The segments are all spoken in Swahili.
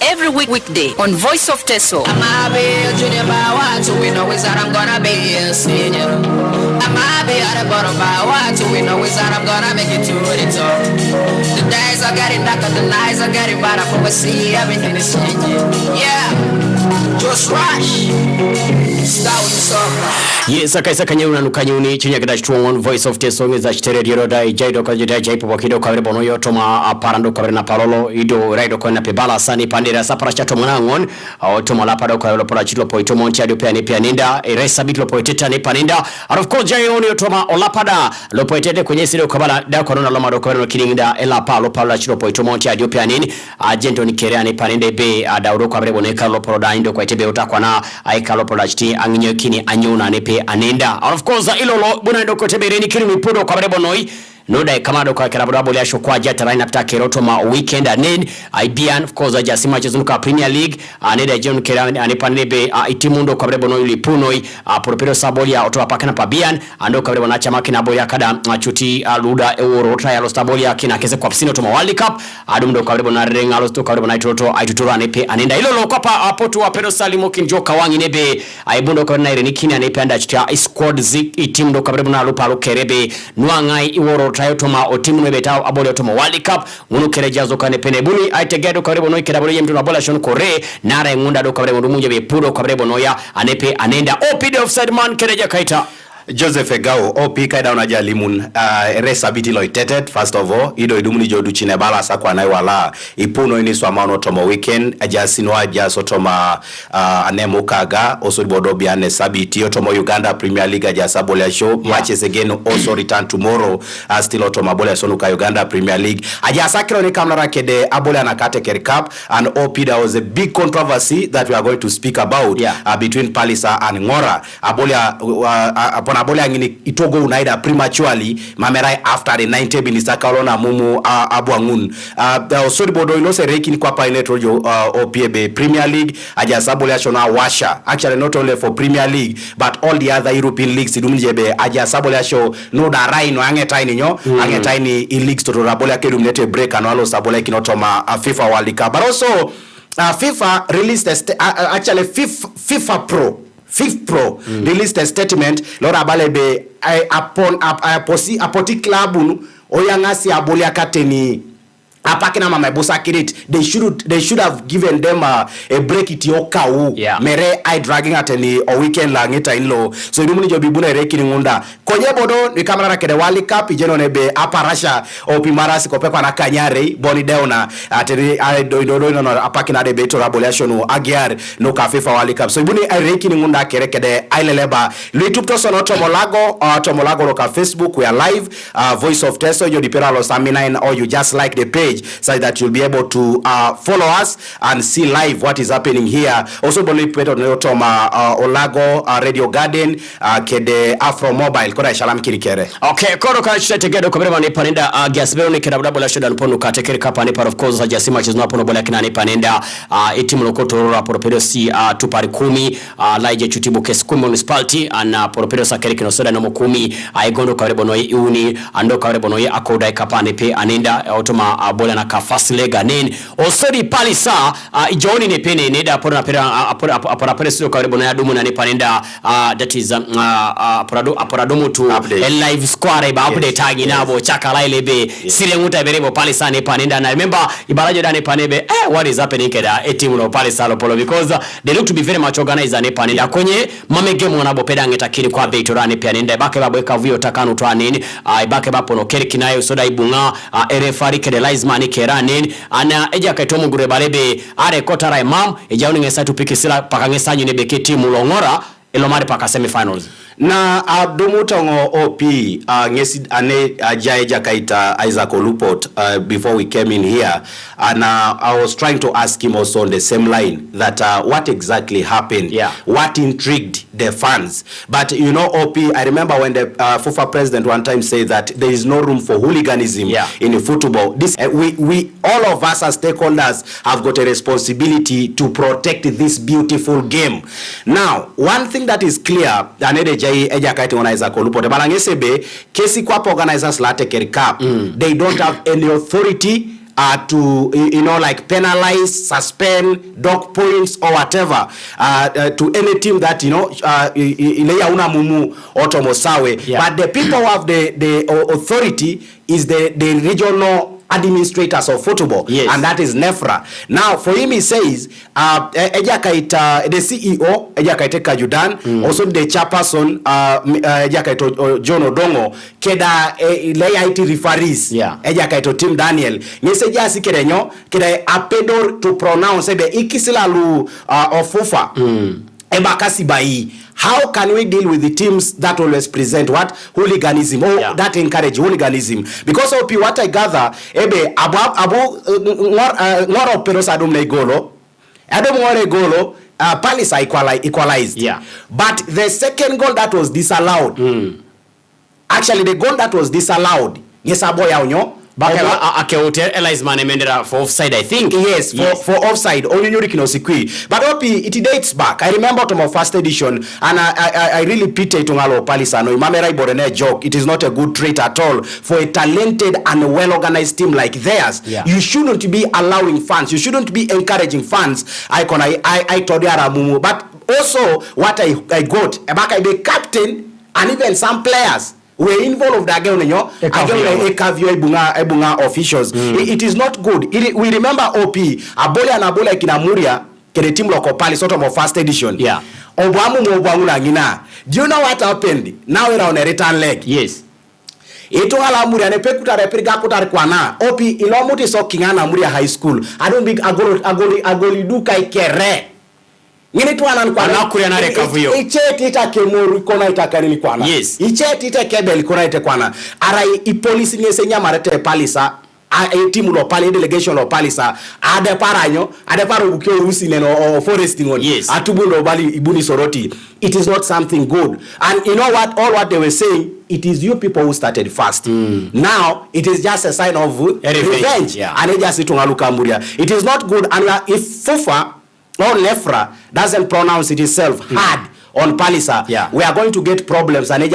every weekday on Voice of Teso. I'm be a junior by one, so we know is that I'm gonna be a senior. I'm be at the bottom by one, so we know is that I'm gonna make it to the top. The days are getting darker, the nights are getting better, for we see everything is changing. Yeah, just rush. Start with the song. Yes, akaisa kanyuna nukanyuni chinya kidashtu on Voice of Teso ngeza chitere diro dai jaido kwa jidai jaipo wakido kwa vile bono yoto ma parando kwa vile na palolo ido raido kwa na pebala sani pandira sapara chato mwanangon otomo lapado kwa vile pola chitlo poito monchi adio pia ninda eresa bitlo poiteta ni paninda and of course jai oni otoma olapada lo poitete kwenye sile ukabala da kwa nona lomado kwa vile kininda ela pa lo pala chitlo poito monchi adio pia nini agento ni kerea ni paninde be dauro kwa vile boneka lo poroda indo kwa itebe utakwa na aika lo pola chiti anginyo kini anyuna nepe anenda and of course ilolo buna ndo kotebereni kiri mipudo kwa barebo noi noda kamado kwa karababo ya shokwa jata line up keroto ma weekend anen IBN of course ajasima chezunuka Premier League aneda John Kerani anipanebe itimundo kwa barebo noi lipunoi proprio sabolia otoa pakana pabian ando kwa barebo na chama kina boya kada chuti luda euro trial stabolia kina kese kwa psino to World Cup adumdo kwa barebo na renga lo to kwa barebo na itoto aitutura nepe anenda ilolo kwa pa apotu wa Pedro Salimo kinjoka wangi nebe aibundo kwa na irenikini anepe anda chutia squad zik itimundo kwa barebo na lupa kerebe nuangai iworo tayotoma otimu nebeta abole otoma World Cup ngunu kerejazo kane penebuni aitegedo karibu noi kedabole yemtu na bola shon kore nara ngunda do karibu munje be puro karibu noya anepe anenda opide offside man kereja kaita Joseph Egao OP kaida unaja limun resa biti loitetet first of all ido idumuni jodu chine bala sa kwa nai wala ipuno ini swamano tomo weekend ajasinwa jasotoma anemo kaga also bodo biane sabiti otomo Uganda Premier League ajasabola show matches again also return tomorrow still otoma bola sonuka Uganda Premier League ajasakiro ni kamera kede abola na kate cup and OP there was a big controversy that we are going to speak about between Palisa and Ngora abola Bola ngini itogo unaida prematurely mamerai after the 90 minutes akalona mumu abuangun sorry bodo inose rekini kwa pa inetrojo OPB Premier League ajasabola shona washa actually not only for Premier League but all the other European leagues idumjebe ajasabola show no da raino angetaini nyo angetaini leagues to rabola kedumlete break analo sabola kinotoma FIFA World Cup but also FIFA released actually FIFA Pro released a statement Laura Balebe upon apoti club oyangasi abolia kateni apakina mama bosa kirit they should have given them a break it yokau mere I dragging at any a weekend la ngeta inlo so idumuni jobibuna rekini ngunda konye bodo ni kamera kede World Cup ijeno nebe aparasha opimarasi kopepa na kanyare boni deona ateri do no apakina de beto rabolation agiar no ka FIFA World Cup so ibuni rekini ngunda kerekede aileleba litupto sono tomolago loka Facebook we are live Voice of Teso yo dipera lo samina or you just like the page so that you'll be able to follow us and see live what is happening here. Also believe peto neotoma Olago Radio Garden kede Afro Mobile kora shalam kirikere. Okay, koro ka chitegedo koberema ni panenda gasbero ni keda bola shoda npono ka tekere kapani par of course ajasima chizno apono bola kinani panenda etimu lokoto ro aporopedo si tupari 10 laije chutibu kes 10 municipality ana aporopedo sakere kino soda no 10 aigondo kaberebo no uni ando kaberebo no akoda kapani pe anenda automa bola na kafasile ganin osori Palisa ijoni ne pene ne da apora pera apora pera sio karibu na yadumu na ne panenda that is apora domu to a live square ba update tagi nabo chaka laile be sire nguta berebo Palisa ne panenda na remember ibarajo da ne panebe what is happening keda team no Palisa lo polo because they look to be very much organized ne panenda kwenye mamege mwana bopeda ngeta kiri kwa Betora ne panenda bake babweka vyo takanu twa nini ibake bapo no keri kinayo soda ibunga RFR kede Lizeman keranin ana eja kaitomu gure balebe are kotara imam eja uningesa tupikisila pakangesanyu ne beketi mulongora elomari paka semifinals na abdumutongo OP ngesi ane ajaeja kaita Isaac Olupot before we came in here and I was trying to ask him also on the same line that what exactly happened, what intrigued the fans. But you know OP, I remember when the FIFA president one time said that there is no room for hooliganism in football. This we all of us as stakeholders have got a responsibility to protect this beautiful game. Now one thing that is clear eja kaiti organizer Kolupo balangese be kesi kwa organizers la Tekeri Cup they don't have any authority to like penalize, suspend, dock points or whatever to any team that ile una mumu otomo sawe. But the people who have the authority is the regional administrators of football, and that is NEFRA. Now for him, he says ejakaita the CEO ejakaita Kajudan, also the chairperson ejakaita John Odongo keda IT referees ejakaita Tim Daniel nyeseja sikerenyo keda apedor to pronounce the ikisilalu of FUFA ebakasi bai. How can we deal with the teams that always present what hooliganism or that encourage hooliganism? Because of what I gather, ebe abu ngoro peros adum na igolo, adum ngore golo, Palace equalized. Yeah. But the second goal that was disallowed, actually the goal that was disallowed, yes, aboya onyo. Elias Manemendera for offside, I think. Yes, for offside. Only Kinosiki. But Opi, it dates back. I remember to my first edition, and I really pity Tungalo Palisano. Mamerai Borene joke. It is not a good trait at all for a talented and well-organized team like theirs. Yeah. You shouldn't be allowing fans. You shouldn't be encouraging fans. I told you Aramumu. But also, what I got, Ebaka, the captain, and even some players were involved again, Ebunga officials. It is not good. We remember OP, Abole and Abole Kinamuria, the team local Palace, sort of first edition. Yeah. Obamu. Do you know what happened? Now we're on a return leg. Yes. Ito ala Muria ne pekuta repirga kutar kwana. Opi ilomuti so kingana Muria High School. I don't big agoli duka ikere. Ngine tu anankwana kuria na rekavuyo. Icheti ita kemoru kona itakanini kwana. Yes. Icheti ita kebel kona ite kwana. Arai ipolisi nyesenya marete Palisa. Timu lo pali delegation lo Palisa. Ade para ukio rusi neno foresting on. Yes. Atubu lo bali ibuni soroti. It is not something good. And you know what? All what they were saying, it is you people who started first. Now, it is just a sign of revenge. Yeah. And it is not good. And if FUFA or NEFRA doesn't pronounce it itself hard on Palisa, we are going to get problems. And I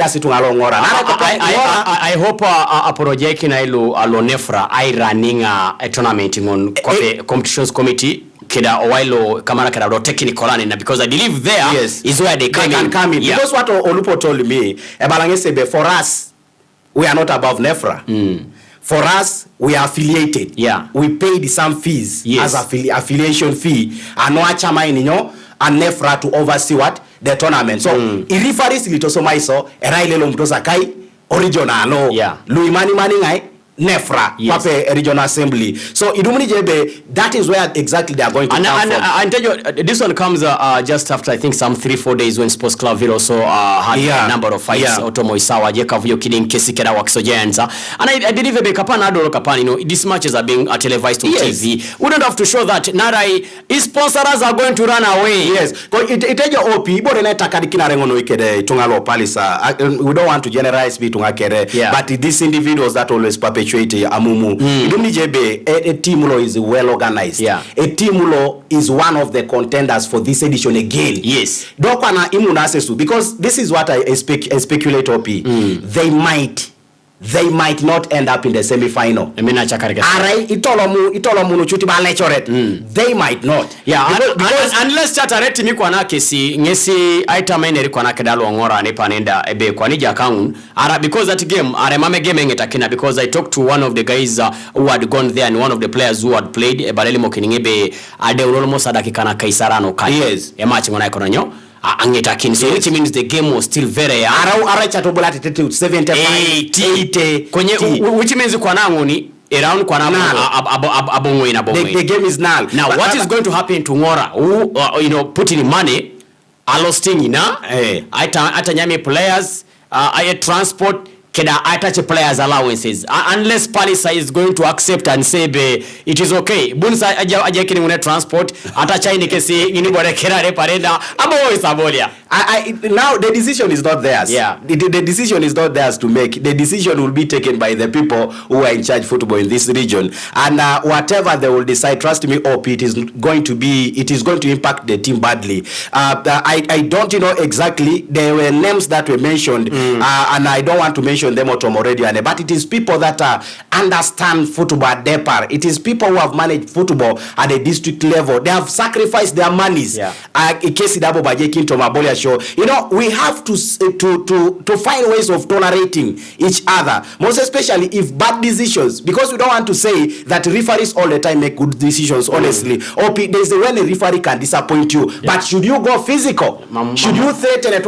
hope a project in alo NEFRA I running a tournament on competitions committee. Keda Owailo Kamara Keda technical and because I believe there is where they can come in. Because what Olupo told me, for us, we are not above NEFRA. For us, we are affiliated. Yeah. We paid some fees as affiliation fee. And no achama and NEFRA to oversee what? The tournament. So, referees litoso maiso, erailelo mtosa kai, original, Luimani Maningai, NEFRA, Pape Regional Assembly. So Idumuni Jebe, that is where exactly they are going to come from. And tell you, this one comes just after I think some 3-4 days when Sports Club will also had a number of fights. Otomo Isawa, Jekavuyo Kidding, Kesikera Wakisojanza. And I believe Kapana Adoro Kapani, these matches are being televised on TV. We don't have to show that Narai, his sponsors are going to run away. Yes. It OP, we don't want to generalize but these individuals that always perpetuate Amumu. A Timulo is well organized. A Timulo is one of the contenders for this edition again. Yes. Because this is what I speculate, OP. They might not end up in the semi-final. They might not. Because unless chatareti mikwa na kesi ngesi aita maine kwa na kedalo ngora ne panenda ebe kwa nija kaun because that game mame game ngetakina because I talked to one of the guys who had gone there and one of the players who had played baleli mokiningebe ade ulolo sadakika na kaisarano kai. Yes. Match ngona ikononyo angetakin, so which means the game was still very chatobola 75 kwenye which means kwa nangoni around kwa abongwe na bongwe. The game is null. Now what is going to happen to Ngora who put in money alosting ata nyame players transport keda attach players allowances unless Palisa is going to accept and say it is okay bunsa aja kini ngune transport atacha ini kesi ngini bore kerare parenda abo isabolia. Now the decision is not theirs. The decision is not theirs to make. The decision will be taken by the people who are in charge of football in this region, and whatever they will decide, trust me, it is going to impact the team badly. I don't exactly. There were names that were mentioned, and I don't want to mention mention them already, but it is people that understand football at depth. It is people who have managed football at the district level. They have sacrificed their monies. You know, we have to find ways of tolerating each other, most especially if bad decisions, because we don't want to say that referees all the time make good decisions, honestly. Or there's the when a referee can disappoint you. But should you go physical? Should you threaten it?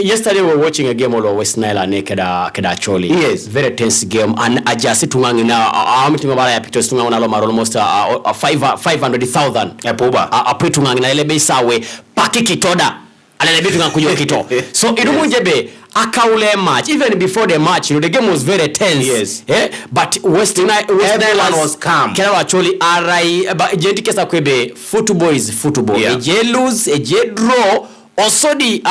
Yesterday we were watching a game of West Nile and Keda Choli. Yes. Very tense game. And I just sit tungang na meeting about ya pictures tungang na almost 500,000. Apu tungang na elebe sawe paki kitoda. Alelebe tungang kuyo kito. So idumunjebe akaule match. Even before the match, you know, the game was very tense. Yes. But West Nile was calm. Kera Choli arai jenti kesa kwebe football is football. Yeah. Eje lose, eje draw. Also the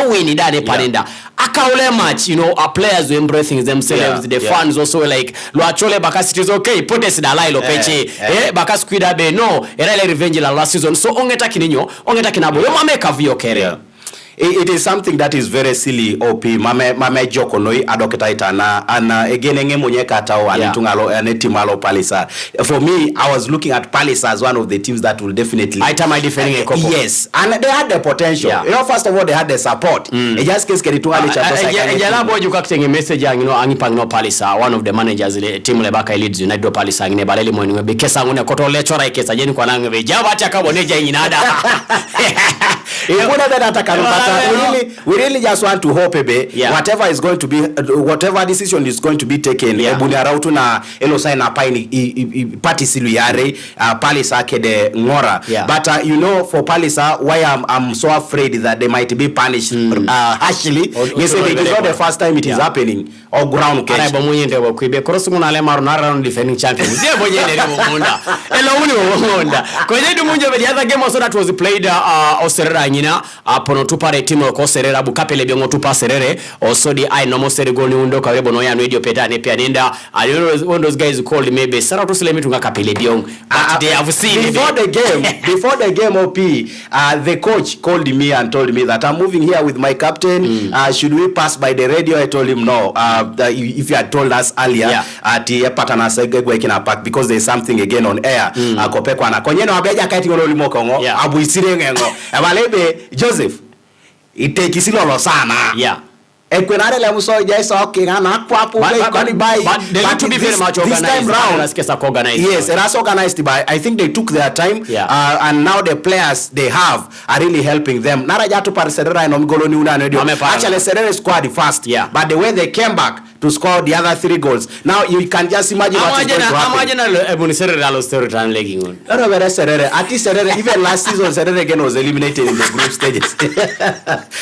win dane panenda akaule match, you know, our players were embracing themselves, the fans also were like Luachole Bakasi, it is okay, put this in a line peche Bakas Kwida be no era revenge la last season, so ongeta kinabo yo mame kavio kere. It is something that is very silly. OP mame joko noi adoketa itana ana egenenge mwenye katao anetungalo anetimalo Palisa. For me, I was looking at Palisa as one of the teams that will definitely defending a couple. Yes, and they had the potential. You know, first of all, they had the support. Just case keritungale chatosa. Jala boju kakitenge message ngino angipang no Palisa, one of the managers the team lebaka Leeds United Palisa ngine baleli mwenye bekesa ngune kotole chora ikesa jeni kwa nange jaba chaka boneja inada. We really just want to hope whatever is going to be whatever decision is going to be taken Bunarautu na Elosai na paini party siluyare Palisa kede ngora but you know, for Palisa, why I'm so afraid that they might be punished harshly. Yes, it is not the first time it is happening or ground catch. Araba mwenye wa kuibe korosunguna ale maru na defending champion. Ndio mwenye ndio munda. Elo uni munda. Kwenye ndio mwenye the other game also that was played Oserera nyina apono tupare timu ko Serera bukapele biongo tupa Serere also the I normal serigoni undo ka rebo no ya radio petane pia nenda. I don't know one those guys called maybe Sarah to selemi tunga kapele biong, but they have seen before the game OP the coach called me and told me that I'm moving here with my captain. Should we pass by the radio? I told him no. If you had told us earlier patana segwe kina park because there's something again on air akopekwa na konyeno abeja kati ngolo limoko ngo abu isire ngengo abalebe Joseph itekisilo lo sana Ekwenare le muso jaisa okay na kwapo play by but they need to be very much organized this time round. Yes, it has organized by I think they took their time and now the players they have are really helping them. Naraja to Serera no mgolo ni una radio. Actually Serera scored first but the way they came back to score the other 3 goals. Now you can just imagine what is going to happen. Even last season Serere again was eliminated in the group stages.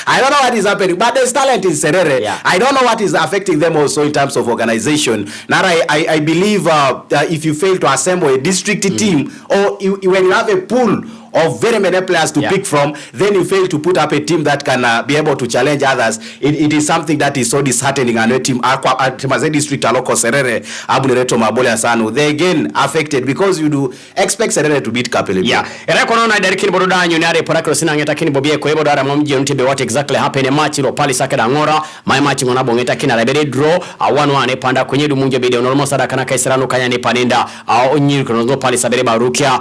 I don't know what is happening, but there's talent in Serere. I don't know what is affecting them also in terms of organization. Now I believe if you fail to assemble a district team or when you have a pool of very many players to pick from, then you fail to put up a team that can be able to challenge others. It is something that is so disheartening. And a team Maze district aloko Serere abunereto mabole asanu they again affected because you do expect Serere to beat Kapele. Era kono na Derek Bododa nyonare porakro sinangeta kini bobie ko ebodo ara momje ontibe what exactly happened match ro Palisa kada ngora my match ngona bongeta kina rabere draw 1-1 panda kwenye dumunje bide normal sada kana kaisirano kanya ne panenda onyiri kono Palisa bere barukia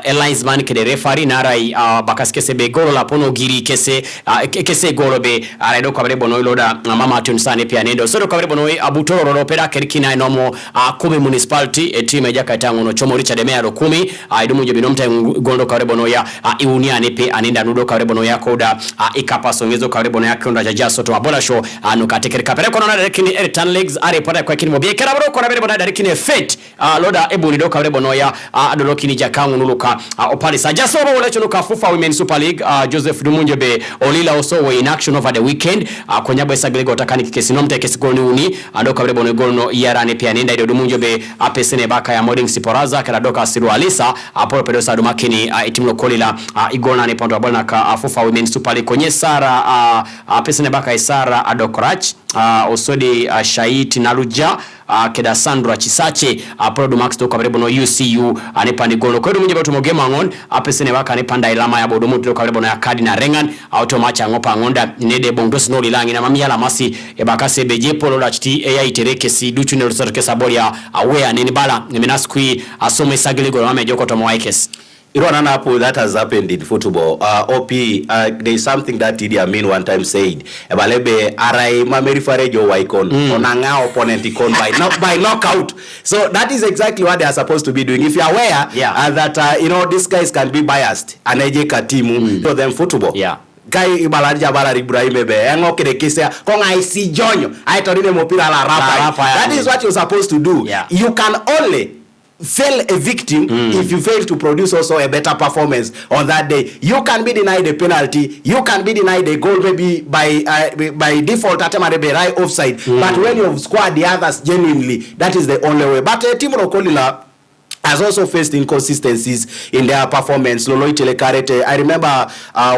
Alliance man kede referee narai bakaskese be golo la pono giri kese golo be araido kwa bono iloda mama tunsane pia nendo so kwa bono abutoro ro pera kerikina nomo 10 municipality team ejaka tangu no chomo Richard Mearo 10 aidumu je binomta gondo kwa bono ya iunia nepe anenda nudo kwa bono ya koda ikapa songezo kwa bono ya konda jajaso to abola show nukatekereka pere kono na rekini Eritan legs are pora kwa kini mobie kera bro kwa bono rekini fate loda ebu nido kwa bono ya adolokini jakangu nuluka Palisa just over let you look FUFA Women Super League Joseph Dumunjebe Olila also were in action over the weekend konyabo esaglego takani kesi nomte kesi goni uni adoka bere bono gono yarane pia nenda ido Dumunjebe apesene baka ya Moding Siporaza kala doka Siru Alisa apolo pedosa dumakini itimlo kolila igona ne pondo abona ka FUFA Women Super League konye Sara apesene baka Isara adokorach osodi Shait Naluja keda Sandra Chisache Produ Max do kabere bono UCU anepandi gono kwedu munye bato mogema ngon apesene waka anepanda ilama ya bodo mutu kabere bono ya kadi na rengan automacha ngopa ngonda nede bondos no lilangi na mamia la masi ebakase beje polo la chiti AI tereke si duchu ne rusoke saboria aware nini bala menaskui asome sagile go mame joko to moikes. Apple that has happened in football. OP, there is something that Idi Amin one time said. Ebalebe arai mameri farejo waikon onanga opponent ikon by knockout. So that is exactly what they are supposed to be doing. If you are aware that these guys can be biased, aneje katimu to them football. Yeah. Kai ibalarja bala Ibrahim be engo kedekisa konga isi jonyo ai torine mopira la rapa. That is what you're supposed to do. Yeah. You can only fail a victim if you fail to produce also a better performance on that day. You can be denied a penalty, you can be denied a goal maybe by default atemare right offside, but when you've scored the others genuinely, that is the only way. But Team Rokolila has also faced inconsistencies in their performance. Lolo Itelekarete, I remember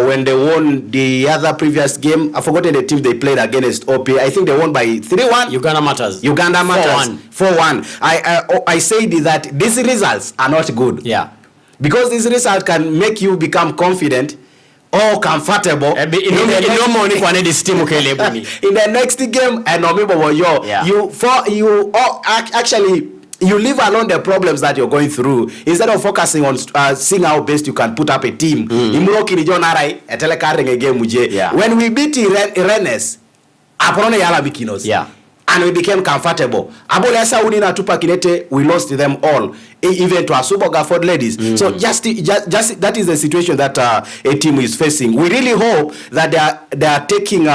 when they won the other previous game, I've forgotten the team they played against OP. I think they won by 3-1. Uganda Matters 4-1. I said that these results are not good. Yeah. Because this result can make you become confident or comfortable in the next game. And actually you leave alone the problems that you're going through instead of focusing on seeing how best you can put up a team. When we beat Rennes, and we became comfortable, we lost them all, even to Asubo Gafford ladies. So just that is the situation that a team is facing. We really hope that they are taking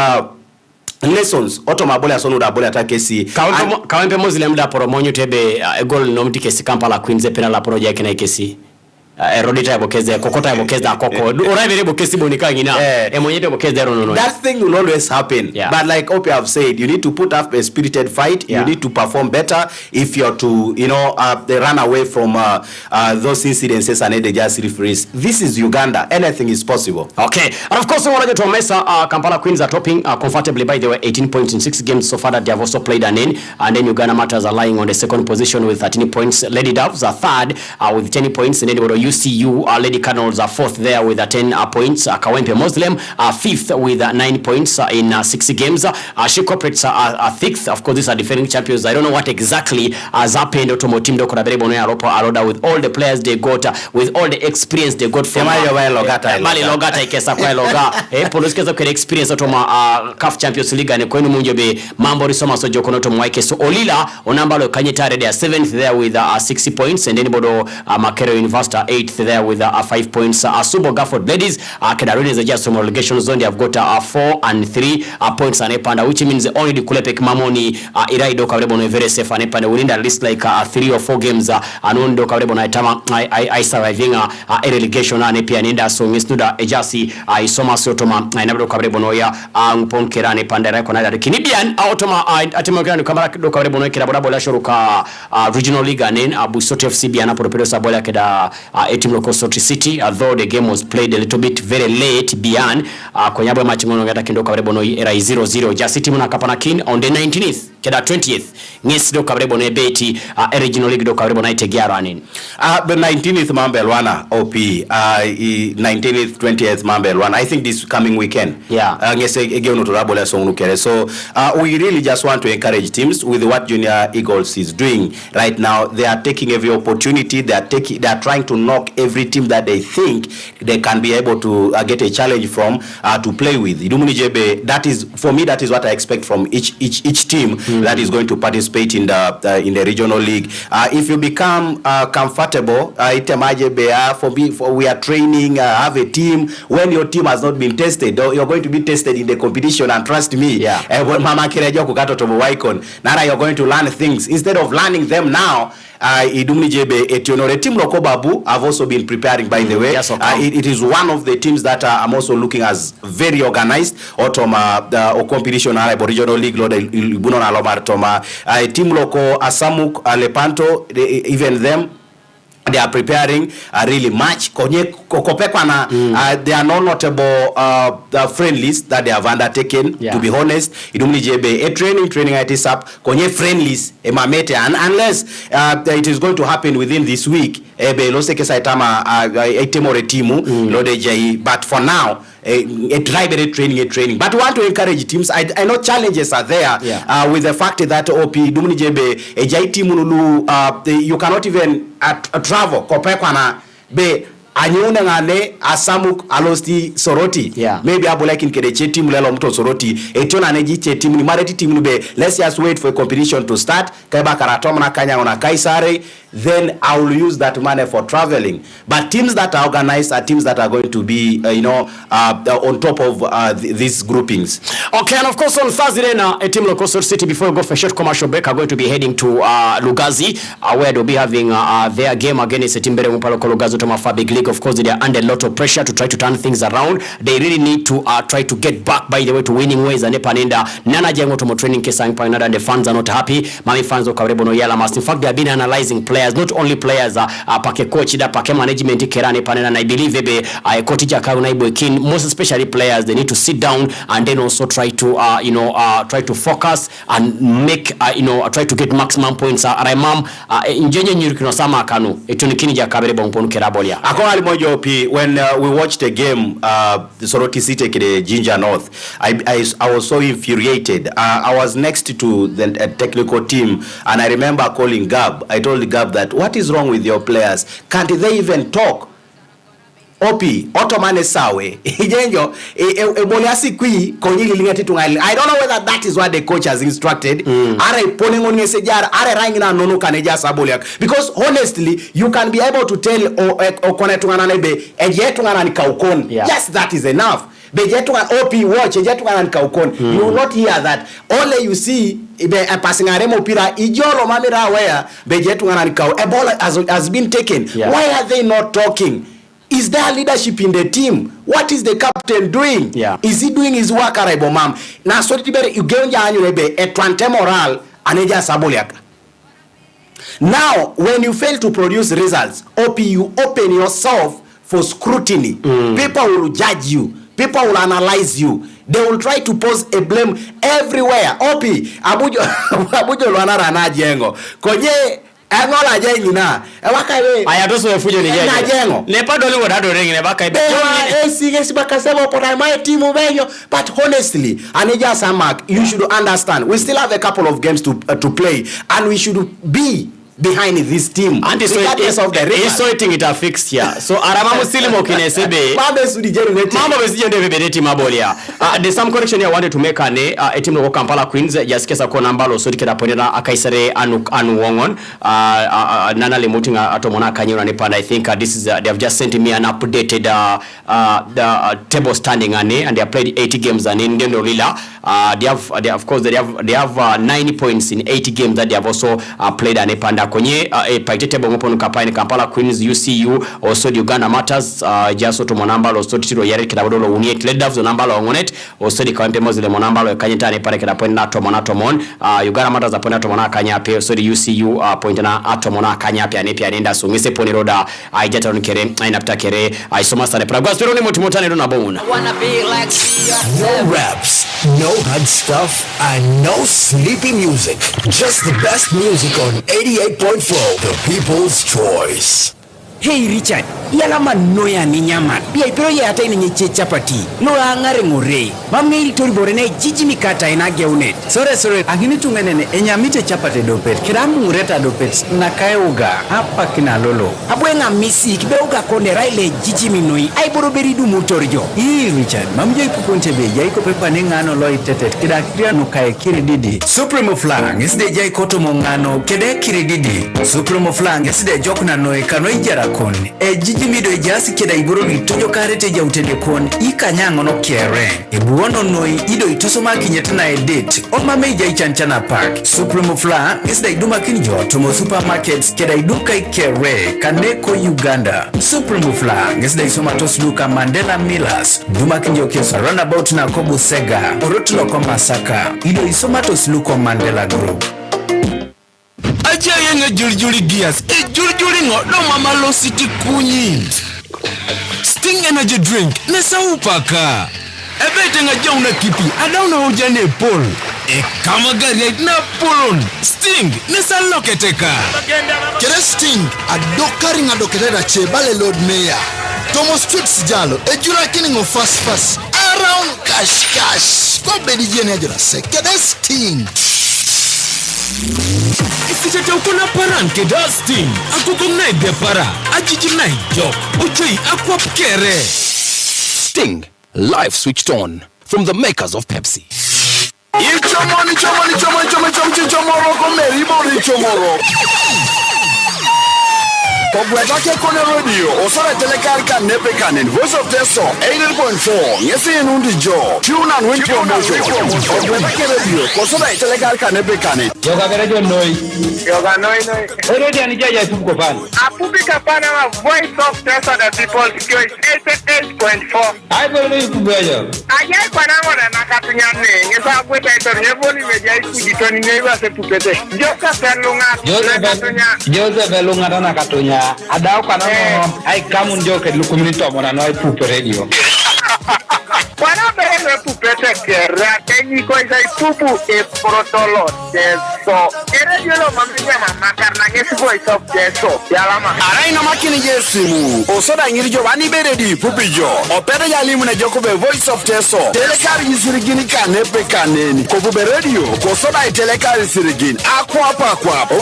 lessons otomabola sonu da bola takesi kawempe Muslim da poromonyo tebe gol nomti kesi Kampala Queens penal la project na kesi Rodita yabokeze kokota yabokeze akoko orayibere bokesi bonika ngina emonyete bokeze no. That thing will always happen, but like Ope have said, you need to put up a spirited fight. You need to perform better if you're to they run away from those incidences and they just rephrase. This is Uganda, anything is possible. Okay, and of course we want to get Mesa Kampala Queens are topping comfortably by they were 18 points in 6 games so far that they have also played and then Uganda Matters are lying on the second position with 13 points. Lady Doves are third with 10 points, and then UCU, Lady Cardinals are fourth there with 10 points. Kawempe Muslim are fifth with 9 points in 6 games. She Corporates are sixth. Of course, these are defending champions. I don't know what exactly has happened to Motindo Kodabere Bono Aropa Aroda with all the players they got, with all the experience they got from Mali Logata ikesa kwa Loga. Police kwa experience to CAF Champions League and kwenu munjobe mambo risoma so jokono to mwaike. So Olila onambalo Kanyetare they are 7th there with 60 points, and then bodo Makere University 8th there with 5 points. Asubo Gafford ladies Kedaruni is just from relegation zone. They have got 4 and 3 points anepanda, which means only the Kulepek Mamoni Iraido Kabrebo no very safe anepanda win at least like 3 or 4 games anundo Kabrebo na itama I surviving a relegation anepia nenda so misnuda ejasi isoma sotoma inabdo Kabrebo no ya nguponkera anepanda rako na Kinibian automa atemokera kamera do Kabrebo no kira boda shoruka regional league anen Busote FCB anapopedo sabola keda team local Soti City, although the game was played a little bit very late beyond kwenye abo match ngono ngata kindo Kabrebo no era 0-0 just team na kapana kin on the 19th keda 20th ngesi do Kabrebo no beti regional league do Kabrebo na itegiara anin the 19th Mambelwana OP 19th 20th Mambelwana. I think this coming weekend ngese egeo no turabola so nukere. So we really just want to encourage teams with what Junior Eagles is doing right now. They are taking every opportunity. They are trying to knock every team that they think they can be able to get a challenge from to play with. That is, for me, that is what I expect from each team that is going to participate in the regional league. If you become comfortable, we are training, have a team. When your team has not been tested, you're going to be tested in the competition, and trust me, you're going to learn things instead of learning them now. Team Lokobabu have also been preparing, by the way. Yes, it is one of the teams that I'm also looking as very organized. Otoma the competition regional league Team Loko Asamuk Lepanto, even them They are preparing a really match. There are no notable friendlies that they have undertaken. To be honest, a training IT up friendlies unless it is going to happen within this week. But for now, a training. But we want to encourage teams. I know challenges are there with the fact that OP you cannot even travel be anyone ngane asamuk alosti soroti maybe abulakin kede team lelo mto soroti etona neji team ni mareti team be. Let's just wait for a competition to start kaiba karatom na kanya ona kaisare, then I will use that money for traveling. But teams that are organized are teams that are going to be on top of these groupings. Okay, and of course on Thursday now, a team Local City, before we go for a short commercial break, are going to be heading to Lugazi, where they'll be having their game against a team Bere Mupaloko Lugazi Tomafa Big League. Of course, they are under a lot of pressure to try to turn things around. They really need to try to get back, by the way, to winning ways. And Epanenda Nana Jango Tomo training case and the fans are not happy. Mami fans of Kabrebo no Yala must. In fact, they have been analyzing players, not only players, pake coach, pake management Kerane Panena, and I believe Kotija Karunaibo Kin, most especially players, they need to sit down and then also try to try to focus and make try to get maximum points. Aramam Injenye Nyurikino Sama Kanu, Etunikinija Kabrebo Mponu Kerabolia. When we watched the game, the Soroti City Ginger North, I was so infuriated. I was next to the technical team, and I remember calling Gab. I told Gab that, what is wrong with your players? Can't they even talk? Opi, Ottomane Sawe, Ijenjo, Eboliasi Kui, Konyili Lingati Tungali. I don't know whether that is what the coach has instructed. Are poning on Sejar, Are Rangina Nono Kaneja Saboliak. Because honestly, you can be able to tell Okonetunganebe, and Yetungan Kaukon. Yes, that is enough. Bejetungan OP watch, Jetungan Kaukon. You will not hear that. Only you see passing a remo pira ijolo mamira where Bejetungan Kau. A ball has been taken. Why are they not talking? Is there leadership in the team? What is the captain doing? Is he doing his work? Araibomam. Na so tibere ugenja anyurebe etwante moral aneja saboliaka. Now, when you fail to produce results, OP, you open yourself for scrutiny. People will judge you. People will analyze you. They will try to pose a blame everywhere. OP, abujo lwanara na jengo. Konye Angola jengi na wakawe ayatoso efujo ni jengo nepa doli wodado rengi ne baka ibe sige baka sema pota my team benyo. But honestly, Anija Samak, you should understand, we still have a couple of games to play, and we should be behind this team, and regardless of the record. So it fixed here. So Aramamu Silimo Kinesebe Mama Besijende Mabolia. There's some correction here I wanted to make. A team of Kampala Queens just kesa ko nambalo so dikeda ponera akaisare anu wongon nana lemuting atomona kanyura ne panda. I think this is they have just sent me an updated the table standing and they have played 80 games and in Lila they have 90 points in 80 games that they have also played and panda konye paitete bongopo kapaini Kampala Queens, UCU, also the Uganda Matters jaso to monambalo so tiro yare kidabodolo uniet ledavs onambalo ngonet also the kawempe mozile monambalo kanyeta ne pare kidapona tomonatomon Uganda Matters apona tomona kanyape so the UCU pointana atomona kanyape anepi anenda sungise poniroda aijata onkere ainapta kere aisoma sare pragwas pero ni motimotane ndo nabona. No raps, no hard stuff, and no sleepy music. Just the best music on 88.4, the People's Choice. Hey Richard, yala manoya ni nyama. Bia ipero ya hata ini nyeche chapati. Loa angare ngure. Mamge ili tori borene jiji mikata inage unet. Sore, agini tungenene enyamite chapati dopet. Kiramu ngureta dopet na kae uga. Hapa kina lolo. Hapo nga misi kibe uga kone raile jiji minoi. Ai boroberi du mutorjo. Hey Richard, mamge ipuponte be. Jaiko pepa nengano loi tetet. Kida kiria nukae kirididi. Supremo flang, iside jaikoto mongano. Kede kirididi. Supremo flang, iside jokuna noe kanoi jara kon jiji mido ejasi keda iburo ni tojo karete ja utende kon ikanyango no kere ebuono noi ido itosoma kinyetana edit oma meja ichanchana park Supremo Fla isda iduma kinjo tomo supermarkets keda iduka ikere Kaneko Uganda Supremo Fla isda isoma tosluka Mandela Millers duma kinjo kesa runabout na Kobu Sega Orotulo kwa Masaka ido isoma tosluko Mandela Group. Ajay yenga juljuli gears juljuli ngo do mama lo city kunyi Sting energy drink nesa upaka ebete nga jauna kipi adauna ujane pol kama gari na polon Sting nesa loketeka Kere Sting adokari nga doketera chebale Lord Mayor Tomo Streets jalo ejura kiningo fast around cash kwa bedi jene ajura se Kere Sting Ifitete ukona paran ke Sting akukuna ide para ajijina ijo ujui akwapkere Sting, live switched on from the makers of Pepsi. Pogwetake kone radio, osora telekarika nepekanen, Voice of Teso, 88.4, ngesi enundi jo, tune and win promotion. Pogwetake radio, osora telekarika nepekanen. Yoga radio noi. Radio ni jaja tuko fan. Apupika pana wa Voice of Teso the people, kyo 88.4. Ai bolo yukubejo. Ajai kwa ngora nakatunyane, ngesa kweta ito nyeboni meja ikujitoni nyewa se pupete. Joseph Elunga nakatunya. Adao kana no ai kamu njoke lukuminito mona no ai pupe radio. Wana bere pupete kera tenyi ko isai pupu e protolo Teso. Radio lo mamiya mama karna ngesi Voice of Teso. Yalama. Araina makini jesimu, osora ngirijo wani bere di pupijo. Opere ya limu na joko be Voice of Teso. Telekari yisirigini ka nepekanen. Kopube radio, kosora telekari sirigini. Akwa.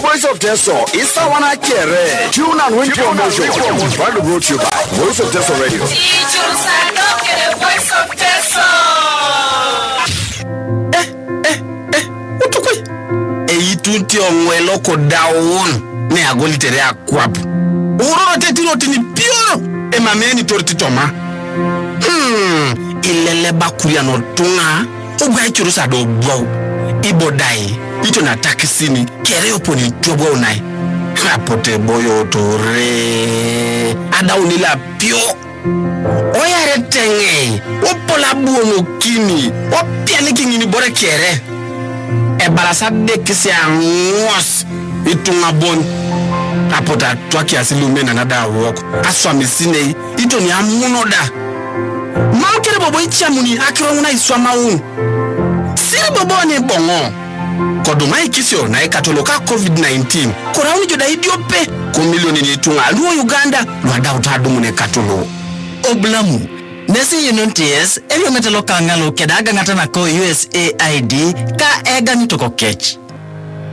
Voice of Teso, isa wana kere. Tune and win promotion. Proud to brought you by Voice of Teso Radio. Voice of Teso. Utukwe eyitunti onwelo ko dawon ne agoli tere akwap uro tetiro tini pioro e mameni torti toma ilele bakuria no tunga ogwa churusa do gbo ibodai ito na takisini kere oponi tobo unai rapote boyo tore ada unila pio oya retenge opola buono kini opia nikingini bore kere e barasa de kisi angos itunga bon rapota twaki asilume na nada woko aswa misine ito ni amuno da maukere bobo ichamuni akiro una iswa maun siri bobo ni bongo koduma ikisio na ikatoloka COVID-19 kora uni joda idiope ko milioni ni itunga luo Uganda luada utadumu ne katolo oblamu nesi yununties elio metelo kangalo kedaga ngata na ko USAID ka ega nitoko kech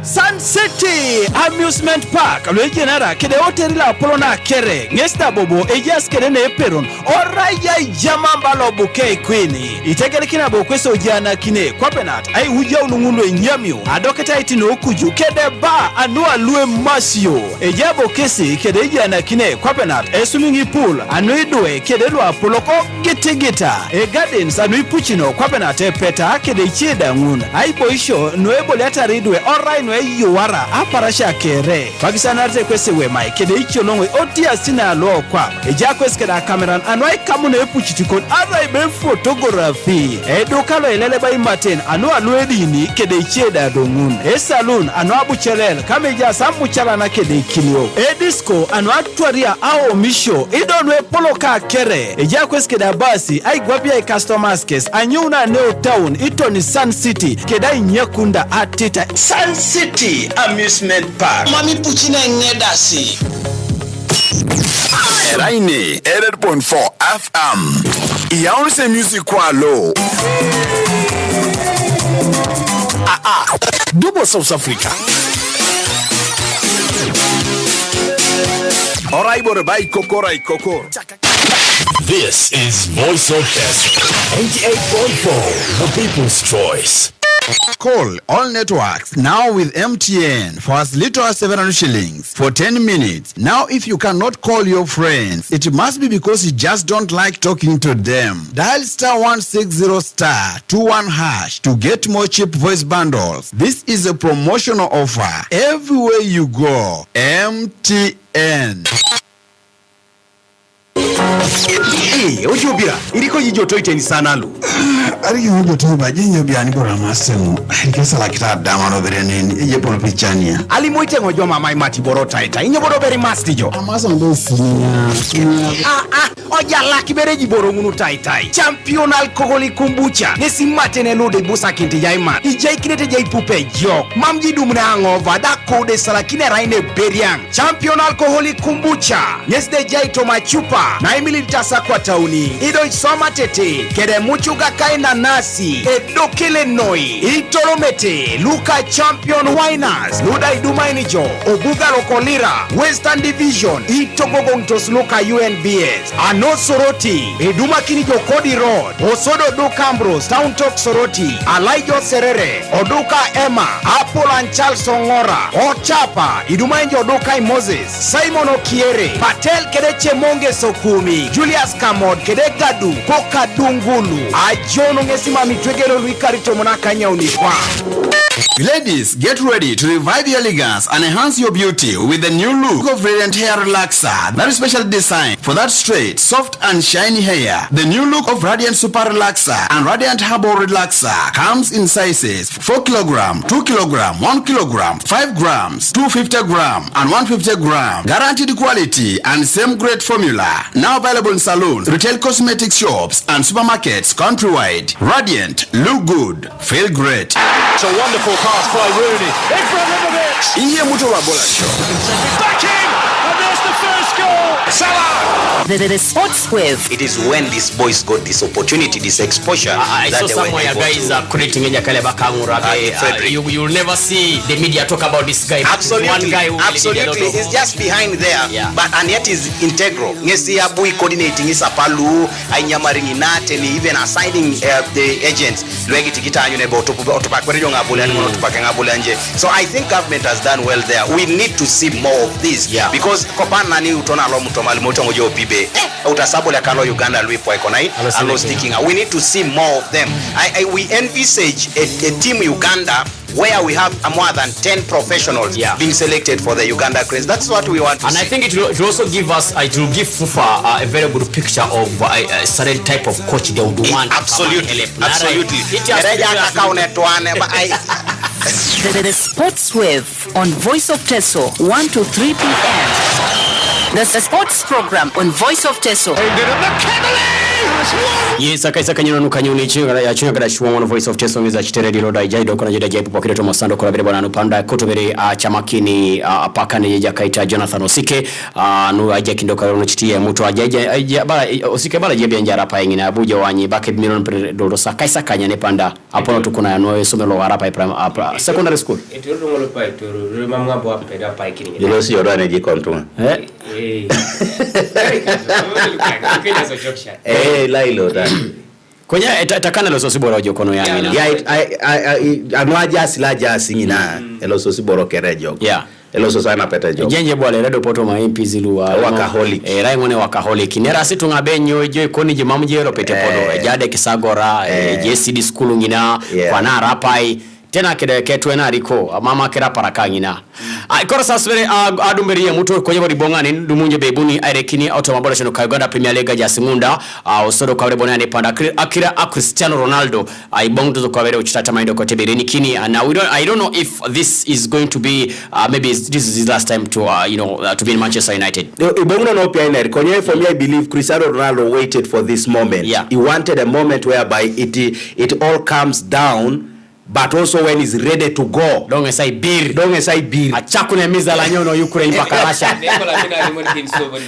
Sun City Amusement Park Aloigenara kede hoteli la Apollo na kere ngesta bobo ejas kede ne peron oraya jamamba lo buke kwini itegele kina bokweso jana kine kwapenat ai huja unungulo nyamio adoketa itino kuju kede ba anua lue masio ejabo kesi kede jana kine kwapenat swimming pool anuidwe kede lo Apollo ko gitigita gardens anuipuchino kwapenat peta kede chida ngun ai boisho noebo leta ridwe orai yuwara aparasha kere pakisanarte kwese wemai kede icho nongwe otia sina lo kwa ejakwe skeda kameran anwai kamune epuchitikon ara ibe photography edukalo elele bai maten anu aluedini kede icheda dongun salon anu abuchelel kameja sambuchala na kede ikilio disco anu atwaria ao misho idonwe poloka kere ejakwe skeda basi aigwapia customers case anyuna neo town itoni Sun City keda nyekunda atita Sun City Amusement Park mami puchina ngedasi Raine 88.4 FM. Iyaunse music kwa lo. Double South Africa. Orai bore bai kokora ikoko. This is Voice of Teso. 88.4, the people's choice. Call all networks now with MTN for as little as 700 shillings for 10 minutes. Now, if you cannot call your friends, it must be because you just don't like talking to them. Dial *160*21# to get more cheap voice bundles. This is a promotional offer. Everywhere you go, MTN. Ojubira, iliko jijoto iteni sana lu. Ari yujo tuba jinyo biani bora masemu. Kesa la kita dama no bereneni. Iye pono pichania. Ali moite ngojo mama imati boro taita. Inyo boro beri mastijo. Amasa ndo sinya. Oja laki bereji boro ngunu taitai. Champion alcoholic kombucha. Nesi mate ne lode busa kinti jaiman. Ijai kinete jai pupe jok. Mamji dumne hangover. Da kode salakine raine beriang. Champion alcoholic kombucha. Nesde jai toma chupa. Na imilitasa kwa tauni. Ido isoma tete. Kede muchuga kaina nasi. Edo kele noi. Itoromete. Luka champion winers. Luda idumaini jo. Obuga lokolira. Western division. Itogogo ntos luka UNBS. Ano Soroti, Eduma Kinijo Cody Road, Osodo Duka Ambrose, Town Talk Soroti, Alaijo Serere, Oduka Emma, Apple and Charles Ongora, Ochapa, Iduma Injo Duka Moses, Simon Okiere, Patel Kedeche Monge Sokumi, Julius Kamod, Kedegadu, Koka Dungulu, Ajono Ngesima Mitwegelo Luikarito Monaka Nyaunifa. Ladies, get ready to revive your elegance and enhance your beauty with the new look of Radiant Hair Relaxer. That is special design for that straight, soft and shiny hair. The new look of Radiant Super Relaxer and Radiant Herbal Relaxer comes in sizes 4 kg, 2 kg, 1 kg, 5 grams, 250 gram and 150 gram. Guaranteed quality and same great formula. Now available in salons, retail cosmetic shops and supermarkets countrywide. Radiant, look good, feel great. It's a wonderful pass by Rooney. In front of Ibrahimovic. Iye muto wa bola show. Back in, and there's the first goal. Salah. The sports wave. It is when these boys got this opportunity, this exposure. I saw somewhere guys are creating a Kaleba Kangurabe. You'll never see the media talk about this guy. Absolutely, one guy who absolutely. He's just behind there, yeah. But and yet is integral. Ngesi Abui coordinating Isapalu, Ainyamaringi Nat, and even assigning the agents. So I think government has done well there. We need to see more of this, yeah. Because Kopanani utona lomutomali motongo pibe. Utasabo la kalo Uganda luipo ekonai. Alo sticking. We need to see more of them. We envisage a team Uganda where we have more than 10 professionals, yeah, being selected for the Uganda Cranes. That's what we want to and see. I think it will also give us, it will give FUFA a very good picture of a certain type of coach they would want. Absolutely, absolutely. The sports wave on Voice of Teso, 1 to 3 p.m. The sports program on Voice of Teso. Yes, akaisa nyino kanyuni chinga ya chinga kada shwa Voice of Teso ngeza chitere dilo da jaido kona jida jaipo pakire to masando kora bere bwana nupanda kutubere chamakini pakane yeja kaita Jonathan Osike nu aje kindoka no chitie mutu aje bala Osike bala je byanjara pa ingina abuja wanyi bucket million do sakaisa kanya ne panda apono tukuna no somelo warapa primary secondary school etoro ngolo pa etoro mamwa bo apeda pa ikini dilo si yoro neji kontu lailo da kwenye etakana loso siboro ojo kono ya mina ya anwaja silaja singina eloso siboro kerejo yeah eloso sana pete jo jenje bwale redo poto ma MP ziluwa wakaholic rai ngone wakaholic nera situ ngabenyo jo ikoni je mamjero pete podo jade kisagora JCD school ngina kwa na rapai tena kede ketwe na riko mama kera parakangina ikora saswere adumberiye muto kwenye bodi bongani dumunje bebuni airekini automobile shino ka Uganda Premier League jasimunda osodo kwa bodi bonani panda akira Cristiano Ronaldo ibongo zo kwa bodi uchitata maindo kwa teberini kini and I don't know if this is going to be maybe this is his last time to to be in Manchester United. Ibongo no pia ina konye for me I believe Cristiano Ronaldo waited for this moment. Yeah. He wanted a moment whereby it all comes down, but also when he's ready to go. Don't say beer. Achakune miza la nyono Ukraine pakarasha.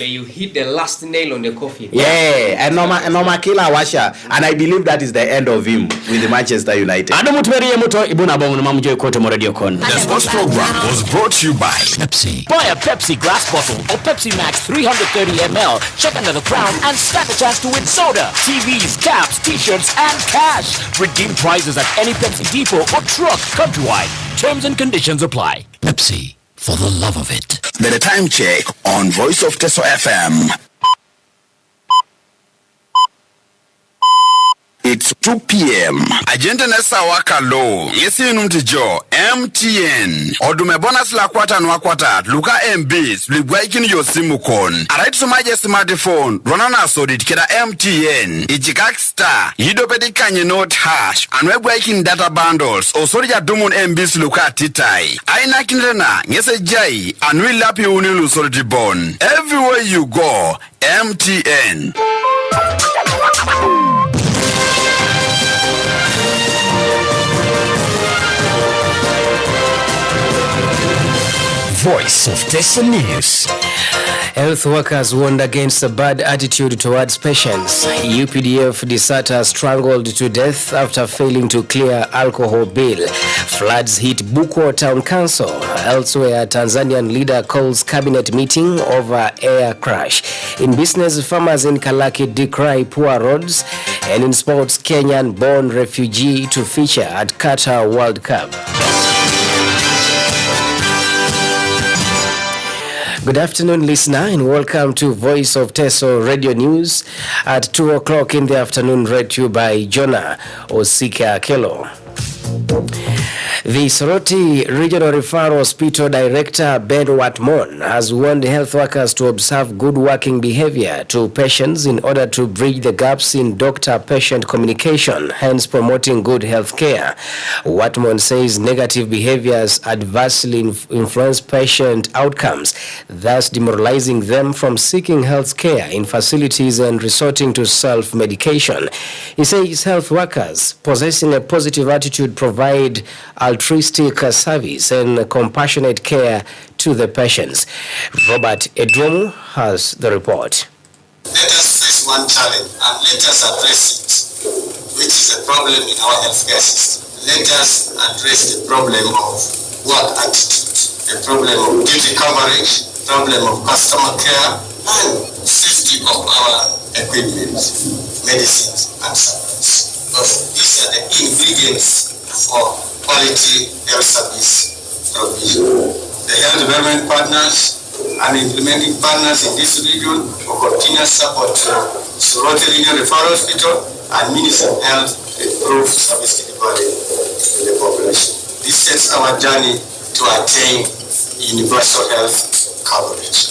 You hit the last nail on the coffin. Yeah, and no kila washa, and I believe that is the end of him with the Manchester United. Adamu tuberiye muto ibuna bongo no mamuje kote mo radio kon. The sports program was brought to you by Pepsi. Buy a Pepsi glass bottle or Pepsi Max 330 ml. Check under the crown and stand a chance to win soda, TVs, caps, t-shirts and cash. Redeem prizes at any Pepsi depot or truck countrywide. Terms and conditions apply. Pepsi, for the love of it. The time check on Voice of Teso FM. It's 2 p.m. Agenda nesa waka low. Yesi numtijo MTN. Odume bonus la kwata nwa kwata. Luka MBs. Ligwa ikini yosimu kon. Araitu sumaje smartphone. Ronana sodit keda MTN. Ichikak star. Yido pedi kanye note hash. Anwebwa ikini data bundles. Osori ya dumun MBs luka titai. Aina kinrena. Ngese jai. Anwi lapi unilu sori bon. Everywhere you go. MTN. Voice of Teso News. Health workers warned against a bad attitude towards patients. UPDF deserter strangled to death after failing to clear alcohol bill. Floods hit Buko Town Council. Elsewhere, Tanzanian leader calls cabinet meeting over air crash. In business, farmers in Kalaki decry poor roads. And in sports, Kenyan-born refugee to feature at Qatar World Cup. Good afternoon, listener, and welcome to Voice of Teso Radio News at 2 o'clock in the afternoon, read to you by Jonah Osika Kelo. The Soroti Regional Referral Hospital Director Ben Watmon has warned health workers to observe good working behavior to patients in order to bridge the gaps in doctor-patient communication, hence promoting good health care. Watmon says negative behaviors adversely influence patient outcomes, thus demoralizing them from seeking health care in facilities and resorting to self-medication. He says health workers possessing a positive attitude provide altruistic service and compassionate care to the patients. Robert Edromu has the report. Let us face one challenge and let us address it, which is a problem in our healthcare system. Let us address the problem of work attitude, the problem of duty coverage, problem of customer care, and safety of our equipment, medicines, and supplements. Because these are the ingredients for quality health service provision. The health development partners and implementing partners in this region for continuous support to Soroti Regional Referral Hospital and Ministry of Health to improve service delivery to the population. This sets our journey to attain universal health coverage.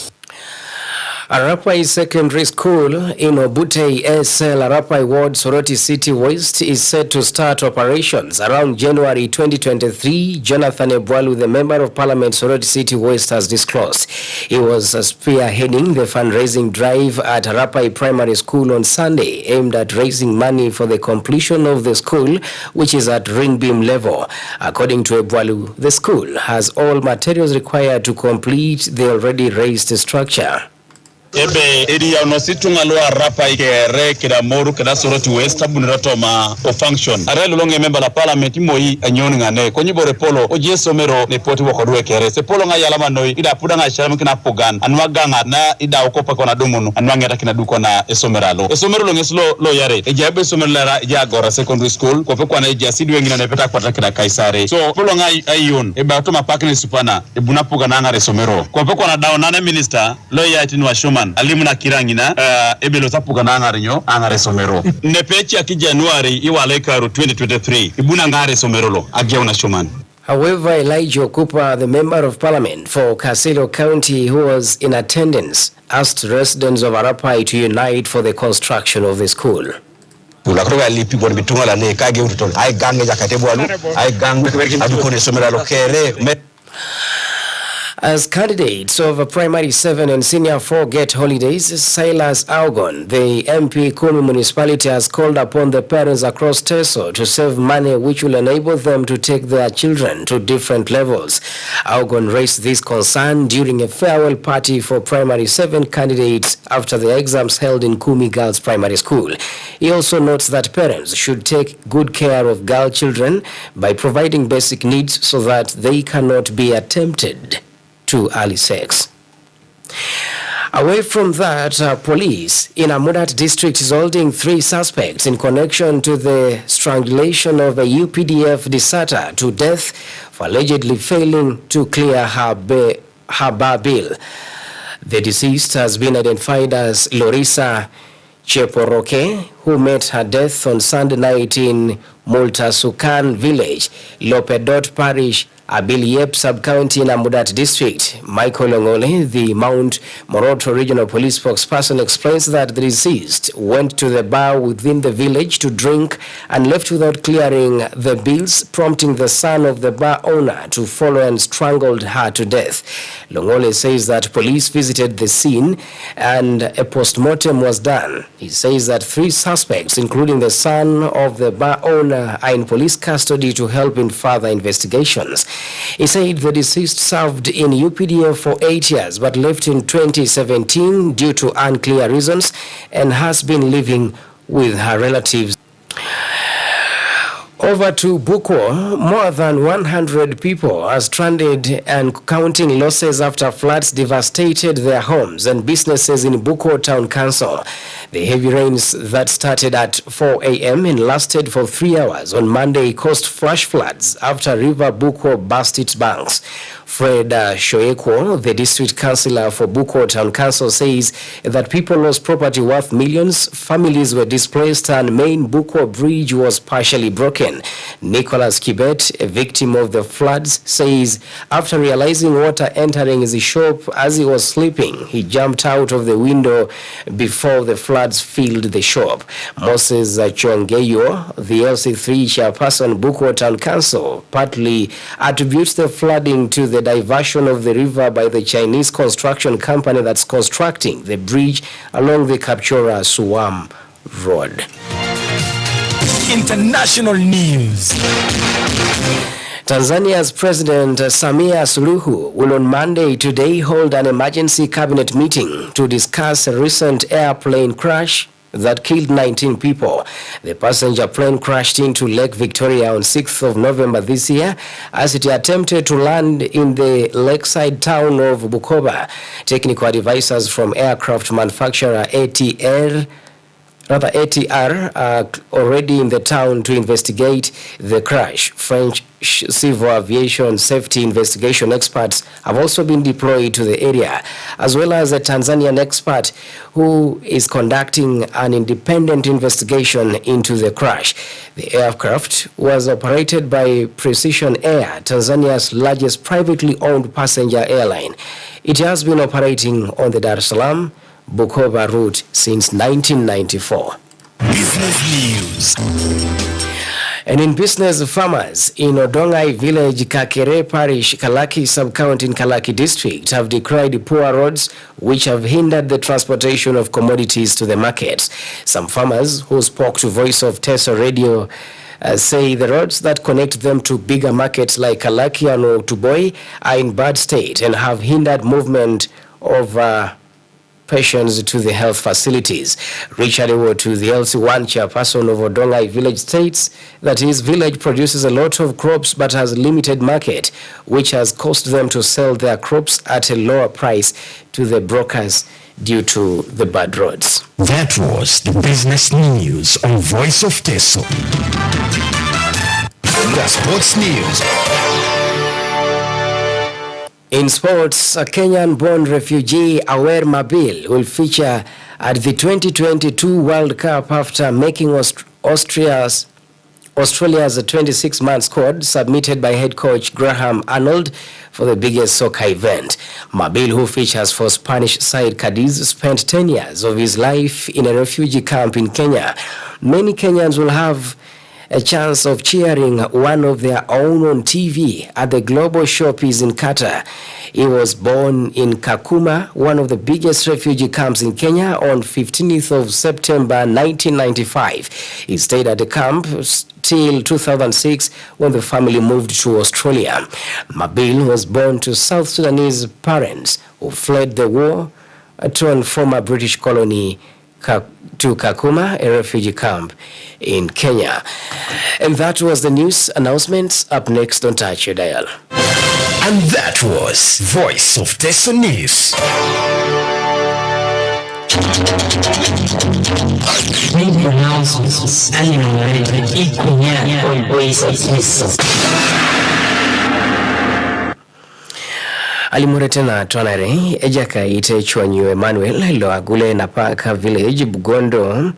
Arapai Secondary School in Obute SL Arapai Ward, Soroti City West is set to start operations around January 2023. Jonathan Ebwalu, the Member of Parliament Soroti City West, has disclosed. He was spearheading the fundraising drive at Arapai Primary School on Sunday, aimed at raising money for the completion of the school, which is at ring beam level. According to Ebwalu, the school has all materials required to complete the already raised structure. Ebe area no situnga lo arapa ikere kida moru kida Soroti West abunirato ma o function are lolonge member la parliament moyi anyoni ngane konyibore polo oje somero ne poti wokodwe kere se polo nga yalama noi ida pudanga sharam kina pogan anwa ganga na ida okopa kona dumunu anwa ngeta kina duko na esomeralo lo ngeslo lo yare ejabe somerlara ja Gora Secondary School ko pe kwana eja sidwe ngina ne peta kwata kida Kaisare so polo nga ayun eba atoma pakne supana ebuna pugana ngare somero ko pe kwana dawo nane minister lo yati ni washuma alimuna kirangina ebelo tapuka na ngarinyo angare somero nepechi ya January iwale karu 2023 ibuna ngare somero lo agiona shuman. However, Elijah Cooper, the Member of Parliament for Kasilo County who was in attendance, asked residents of Arapai to unite for the construction of the school. Ulakroga lipi kwa bitunga la ne kage utotoni ai gange ya katebwalu ai gange adukone somero lo kere. As candidates of Primary 7 and Senior 4 get holidays, Silas Augon, the MP Kumi municipality, has called upon the parents across Teso to save money which will enable them to take their children to different levels. Augon raised this concern during a farewell party for Primary 7 candidates after the exams held in Kumi Girls Primary School. He also notes that parents should take good care of girl children by providing basic needs so that they cannot be tempted to early sex. Away from that, police in Amudat district is holding 3 suspects in connection to the strangulation of a UPDF deserter to death for allegedly failing to clear her bar bill. The deceased has been identified as Lorisa Cheporoke, who met her death on Sunday night in Multasukan village, Lopedot parish, Abiliyep sub-county in Amudat district. Michael Ongole, the Mount Moroto regional police spokesperson, explains that the deceased went to the bar within the village to drink and left without clearing the bills, prompting the son of the bar owner to follow and strangled her to death. Longole says that police visited the scene and a post-mortem was done. He says that 3 suspects, including the son of the bar owner, are in police custody to help in further investigations. He said the deceased served in UPDF for 8 years but left in 2017 due to unclear reasons and has been living with her relatives. Over to Buko, more than 100 people are stranded and counting losses after floods devastated their homes and businesses in Buko Town Council. The heavy rains that started at 4 a.m. and lasted for 3 hours on Monday caused flash floods after River Buko burst its banks. Fred Shoeko, the district councillor for Buko Town Council, says that people lost property worth millions, families were displaced, and main Buko bridge was partially broken. Nicholas Kibet, a victim of the floods, says after realizing water entering his shop as he was sleeping, he jumped out of the window before the floods filled the shop. Moses Chongeyo, the LC3 chairperson Buko Town Council, partly attributes the flooding to the diversion of the river by the Chinese construction company that's constructing the bridge along the Kapchora-Suam Road. International news. Tanzania's President Samia Suluhu will on Monday today hold an emergency cabinet meeting to discuss a recent airplane crash that killed 19 people. The passenger plane crashed into Lake Victoria on 6th of November this year as it attempted to land in the lakeside town of Bukoba. Technical advisors from aircraft manufacturer ATR are already in the town to investigate the crash. French civil aviation safety investigation experts have also been deployed to the area, as well as a Tanzanian expert who is conducting an independent investigation into the crash. The aircraft was operated by Precision Air, Tanzania's largest privately owned passenger airline. It has been operating on the Dar es Salaam Bukoba route since 1994. Business news. And in business, farmers in Odongai village, Kakere parish, Kalaki sub-county in Kalaki district have decried poor roads which have hindered the transportation of commodities to the markets. Some farmers who spoke to Voice of Teso Radio say the roads that connect them to bigger markets like Kalaki and Otuboi are in bad state and have hindered movement of patients to the health facilities. Richard Ewotu, the LC1 chairperson of Odongai village, states that his village produces a lot of crops but has limited market, which has caused them to sell their crops at a lower price to the brokers due to the bad roads. That was the business news on Voice of Teso. The sports news. In sports, a Kenyan-born refugee, Awer Mabil, will feature at the 2022 World Cup after making Australia's 26-man squad submitted by head coach Graham Arnold for the biggest soccer event. Mabil, who features for Spanish side Cadiz, spent 10 years of his life in a refugee camp in Kenya. Many Kenyans will have a chance of cheering one of their own on TV at the Global Showpiece in Qatar. He was born in Kakuma, one of the biggest refugee camps in Kenya, on 15th of September 1995. He stayed at the camp till 2006 when the family moved to Australia. Mabil was born to South Sudanese parents who fled the war-torn former British colony to Kakuma, a refugee camp in Kenya. And that was the news announcements. Up next, don't touch your dial. And that was Voice of Teso News. Radio announcements and equal on Voice of Teso. Alimure tena tuanare ejaka ite chwanyu Emmanuel lo agule na paka village Bugondo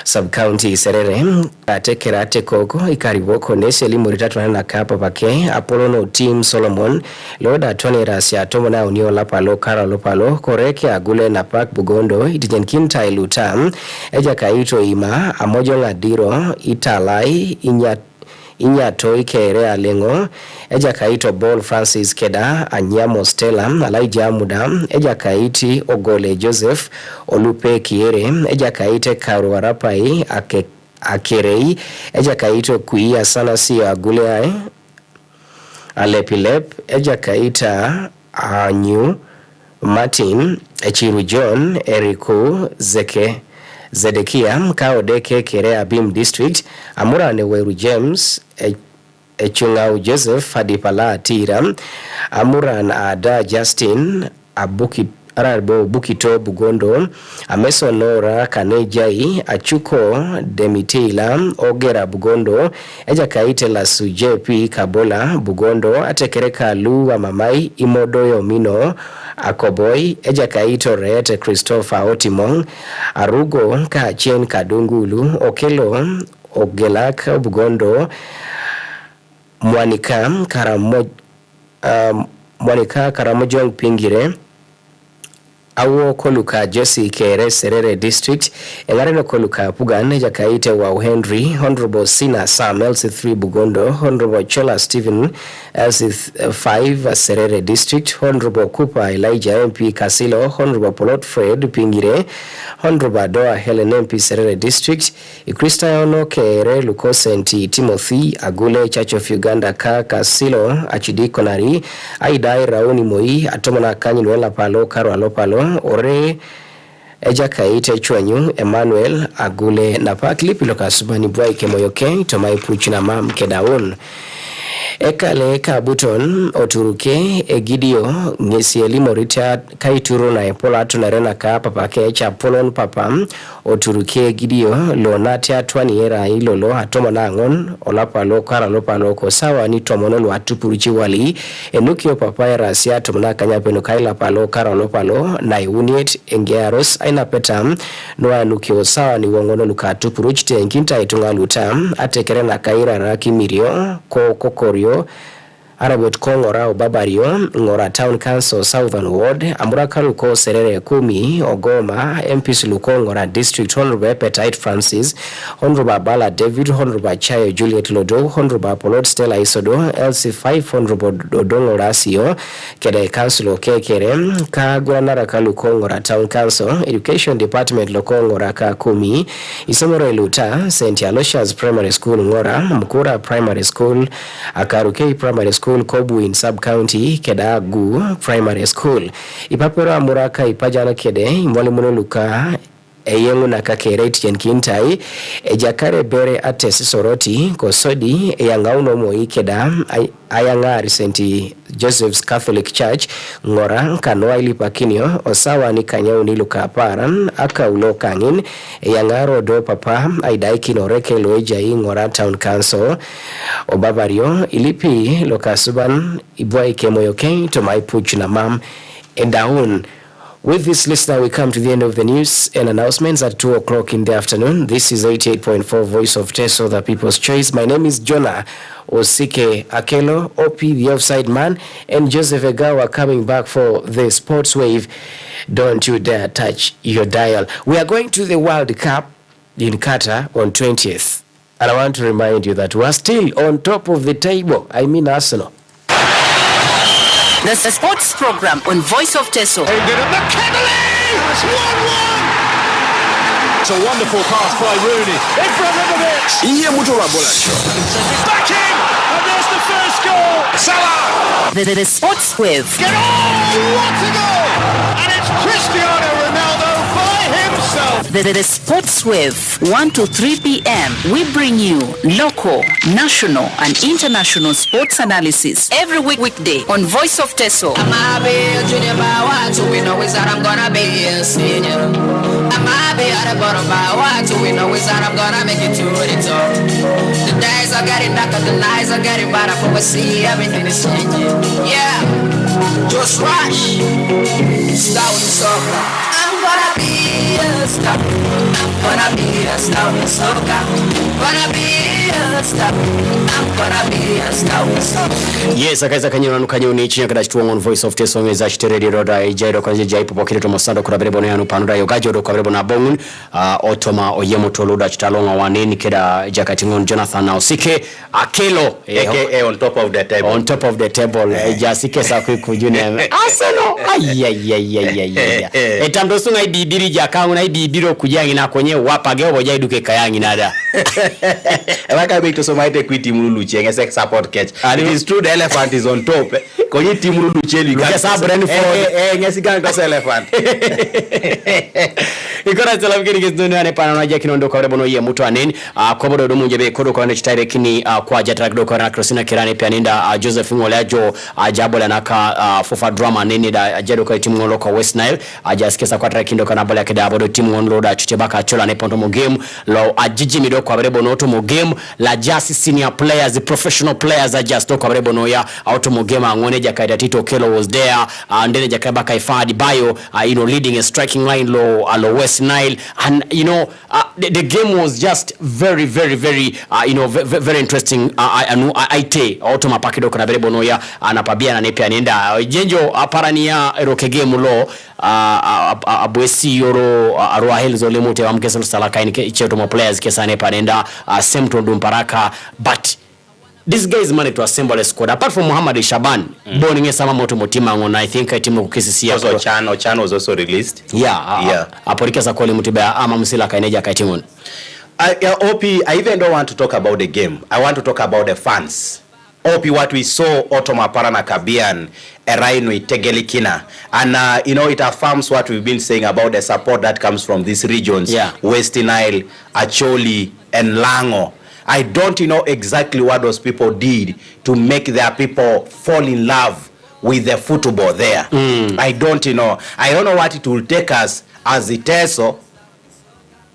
sub-county serere atekerate koko ikariboko nesi elimu ritatu na kapa pake Apollo no team Solomon loda Tony Rasia tomona unio lapalo kara lopalo koreke agule na park bugondo itijenkinta iluta eja kaito ima amojo ngadiro italai Inyato ikere alengo eja kaito Ball Francis Keda Anyamo Stella Alaija Muda eja kaiti Ogole Joseph Olupe Kiere eja kaite Karuarapai Akerei eja kaito Kuia sana si agule Alepilep eja kaita Anyu Martin Echiru John Eriku Zedekia Kaodeke Kerea Bim District Amura Neweru James Echungau Joseph Hadipala Tira Amuran Ada Justin Arabo Bukito Bugondo Ameso Nora Kanejai Achuko Demitila Ogera Bugondo Eja Kaite la Sujepi Kabola Bugondo Atekereka Luwa Mamai Imodoyo Mino Akoboy eja kaito Rete Christopher Otimong Arugo Kachen Kadungulu Okelo Ogelak Bugondo Mwanika Karamojong Pingire Awo Koluka Jesse Kere Serere District Engareno Koluka Pugan eja kaite Wow Henry Honorable Sina Sam LC3 Bugondo Honorable Chola Stephen LC5 Serere District Honorable Cooper Elijah MP Kasilo Honorable Polot Fred Pingire Honorable Doa Helen MP Serere District Christiano Kere Lukosenti Timothy Agule Church of Uganda Kasilo Achidikonari Aidai Rauni Moi Atomona Kanyinwela Palo Karo Alopalo Ore eja kaite Chwanyu Emmanuel Agule na paklipi loka subani bwai kemoyoke tomai puchina mam kedaun Ekale Kabuton Oturuke Egidio Ngesi Elimo Richard Kaituro na Epola tunarena ka papa kecha Polon papa Oturuke Egidio Lonatia Twani era ilolo atoma nangon Olapalo kara lopalo kosawa ni tomonolo watupuruchi wali Enukio papa era siya tomona kanyape kaila palo kara lopalo na iuniet engearos aina petam Noa nukio sawa ni wangono luka tupuruchi enkinta itunga lutam Atekerena kaira raki mirio Kokorio Arabot Kongora Obabario Ngora Town Council Southern Ward Amuraka Luko Serere Kumi Ogoma MPs Luko Ngora District Honorable Appetite Francis Honorable Bala David Honorable Chayo Juliet Lodo Honorable Polot Stella Isodo LC5 Honorable Dodongo Rasio Kede Council Kekere Kagwanara Luko Ngora Town Council Education Department Luko Ngora Kumi Isomoro Luta St. Aloysius Primary School Ngora Mkura Primary School Akaruke Primary School Kobu in sub-county Kedagu Primary School Ipapera Muraka Ipajana Kede Mwalimu Luka Eyengu na kakereti jenkintai Ejakare Bere Ates Soroti Kosodi Eyangauno Moikeda Ayangari St. Joseph's Catholic Church Ngora Kanoa Ilipakinio Osawa ni Kanyau Niluka Paran Aka Ulokangin Eyangaro Do Papa Aidaiki Noreke Loejai Ngora Town Council Obabario Ilipi Lokasuban Ibwa Ikemoyoke Tomai Puchuna Mam Endaun. With this listener, we come to the end of the news and announcements at 2 o'clock in the afternoon. This is 88.4 Voice of Teso, the People's Choice. My name is Jonah Osike Akelo, OP, the Offside Man, and Joseph Egawa coming back for the Sports Wave. Don't you dare touch your dial. We are going to the World Cup in Qatar on 20th. And I want to remind you that we are still on top of the table. I mean Arsenal. The sports program on Voice of Teso. It's 1-1. It's a wonderful pass by Rooney. Ibrahimovic. Iye muto wa bola show. Back in, and there's the first goal. Salah. The sports wave. Get on! What a goal! And it's Cristiano Ronaldo by himself. The sports wave, 1 to 3 p.m. We bring you local, national, and international sports analysis every weekday on Voice of Teso. I'm a junior by what we know is that I'm gonna be a senior. I'm a be at the bottom by what we know is that I'm gonna make it to the top. The days are getting darker, the nights are getting better, for we see everything is changing. Yeah, just rush, start with the soccer. gonna be a star. I'm gonna be a star with soca. Gonna be a star. I'm gonna be a star with soca. Yes, akaiza kanyona kanyoni chinya kada chituwa on Voice of Teso ngeza chitere roda ijairo kwa jai popo kile tomosando kura berebo ne anu panura yogajo do kwa berebo na bongun otoma oyemo toluda chitalonga waneni keda jakatingon Jonathan na Osike Akelo aka on top of the table. On top of the table jasike sa kujune Arsenal ayayayayaya etamdo sunga ididiri jakangu na ididiro kujangi na kwenye wapage oboja iduke kayangi nada Waka bito so maite kwiti mululu chenge sex support catch. It is true the elephant is on top. Kwenye timu mululu cheli ga sabu rani for ngesi ganga so elephant. Ikora tsalamkini kizdoni ane pana na jaki nondo kwa rebono ye mutu aneni kobodo do munjebe kodo kwa nechitare kini kwa jatrak do kwa Christina Kirani pia ninda Joseph Ngoleajo jabola naka fofa drama nini da jado kwa timu ngolo kwa West Nile ajasikesa kwa trakindo kana bola kida bodo timu ngolo da chutebaka chola ne ponto mo game lo ajiji mido kwa rebono to mo game la just senior players, the professional players are just kwa rebono ya auto mo game angone jakaida Tito Kelo was there and then jakabaka Ifadi Bayo leading a striking line low West Nile, and the game was just very very interesting. Aite automa pakido kuna berebo noya anapabia na nepia nenda jenjo aparania eroke game lo abwesi yoro arwa hills ole mote wa mkeso salaka ni cheto mo players kesane panenda semto dumparaka, but this guy is managed to assemble a squad apart from Muhammad Shaban born in sama moto motima ngona. I think timu kukisisia also Chan was also released. Aporika sa kole mutiba ama musila kaineja kaitimon. OP, I even don't want to talk about the game. I want to talk about the fans. OP, what we saw Otoma Parana Kabian Eraino Tegelikina, and it affirms what we've been saying about the support that comes from these regions, West Nile, Acholi and Lango. I don't know exactly what those people did to make their people fall in love with the football there. I don't know. I don't know what it will take us as the Teso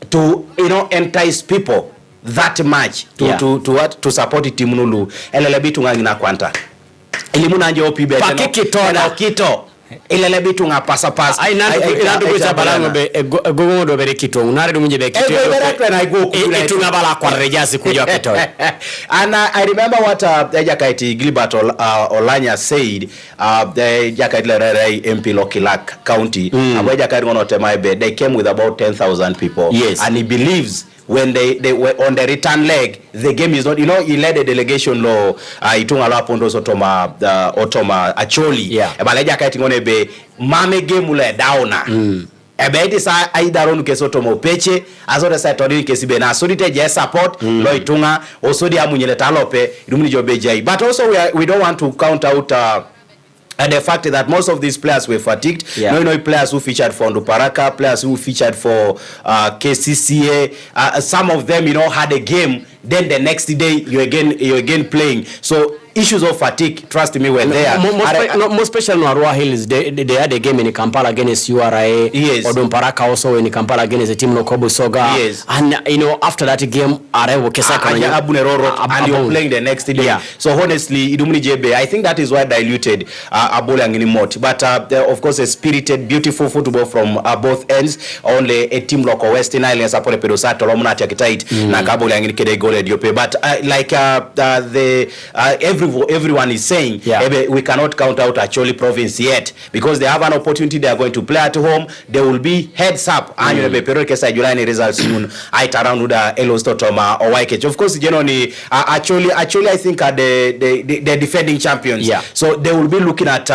to entice people that much to support Timnulu. Elelebitu ngina kwanta. Elimuna nje opi bete. Pakikitona kito. Ilelebitu nga pasa. Ai nandu kucha balango be gogo do bere kito. Unare do munje be kito. Etu ngabala kwa rejasi kuja kito. And I remember what Jakaiti Gilbert Olanya said. The Jakaiti MP Lokilak County. They came with about 10,000 people. Yes. And he believes when they were on the return leg, the game is not, he led a delegation law, itunga la pondo otoma Acholi. Ebaleja kati ngone be mame game ule dauna. Ebe sa aidaron kesotomo peche azore sa todini kesibe na sodite je support lo itunga osodi amunyele talope idumuni jobe jai. But also we don't want to count out and the fact that most of these players were fatigued. Players who featured for Nduparaka, players who featured for KCCA, some of them had a game, then the next day you again playing. So issues of fatigue, trust me, were there. Most especially no Arua Hills, they had a game in Kampala against URA. Yes. Odumparaka also in Kampala against the team no Kobu Soga. Yes. And after that game, Arewo Kesaka and you're playing the next day. So honestly, Idumuni JB, I think that is why diluted Abola Nginimot. But of course, a spirited, beautiful football from both ends. Only a team local Western Islands supported Pedosa Tolomuna Chakitait na Kabola Ngikede Gole Diope. But everyone is saying we cannot count out Acholi province yet because they have an opportunity. They are going to play at home. They will be heads up. And July results soon. I around with Elostotoma or Waikech. Of course, Acholi I think are the defending champions. So they will be looking at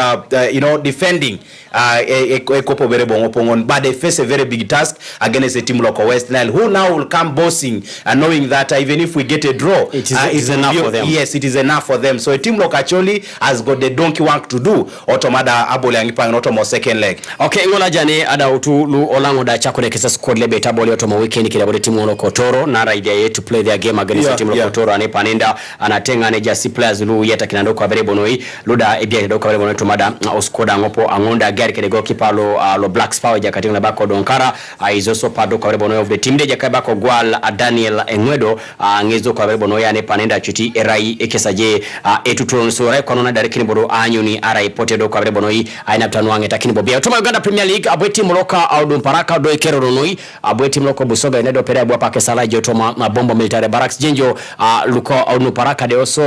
defending but they face a very big task against a team like West Nile, who now will come bossing and knowing that even if we get a draw, it is enough for them. Yes, it is enough for them. So a team like Acholi has got the donkey work to do. Otomada abole angipang otomo second leg. Okay, ngola jane ada utu lu olango da chakule kesa squad lebe tabole otomo weekend kila bode timu ono Kotoro na idea yetu to play their game against the team of Kotoro ane panenda anatenga neja si players lu yeta kinando kwa berebo noi luda ebia kidogo kwa berebo noi tomada oskoda ngopo angonda gari kede goalkeeper lo Black Power jakatinga bako Donkara is also part of bono of the team de jakabako gwal Daniel Engwedo ngezo kwa bono ya ne panenda chuti erai ekesaje etutron so rai kono na kini bodo anyuni arai potedo kwa bono yi aina tanwange takini bobia tuma Uganda Premier League abweti mloka Audun Paraka do ikero ronoi abweti mloko Busoga inedo pere abwa pake salaje otoma mabombo military barracks jenjo luko Audun Paraka de also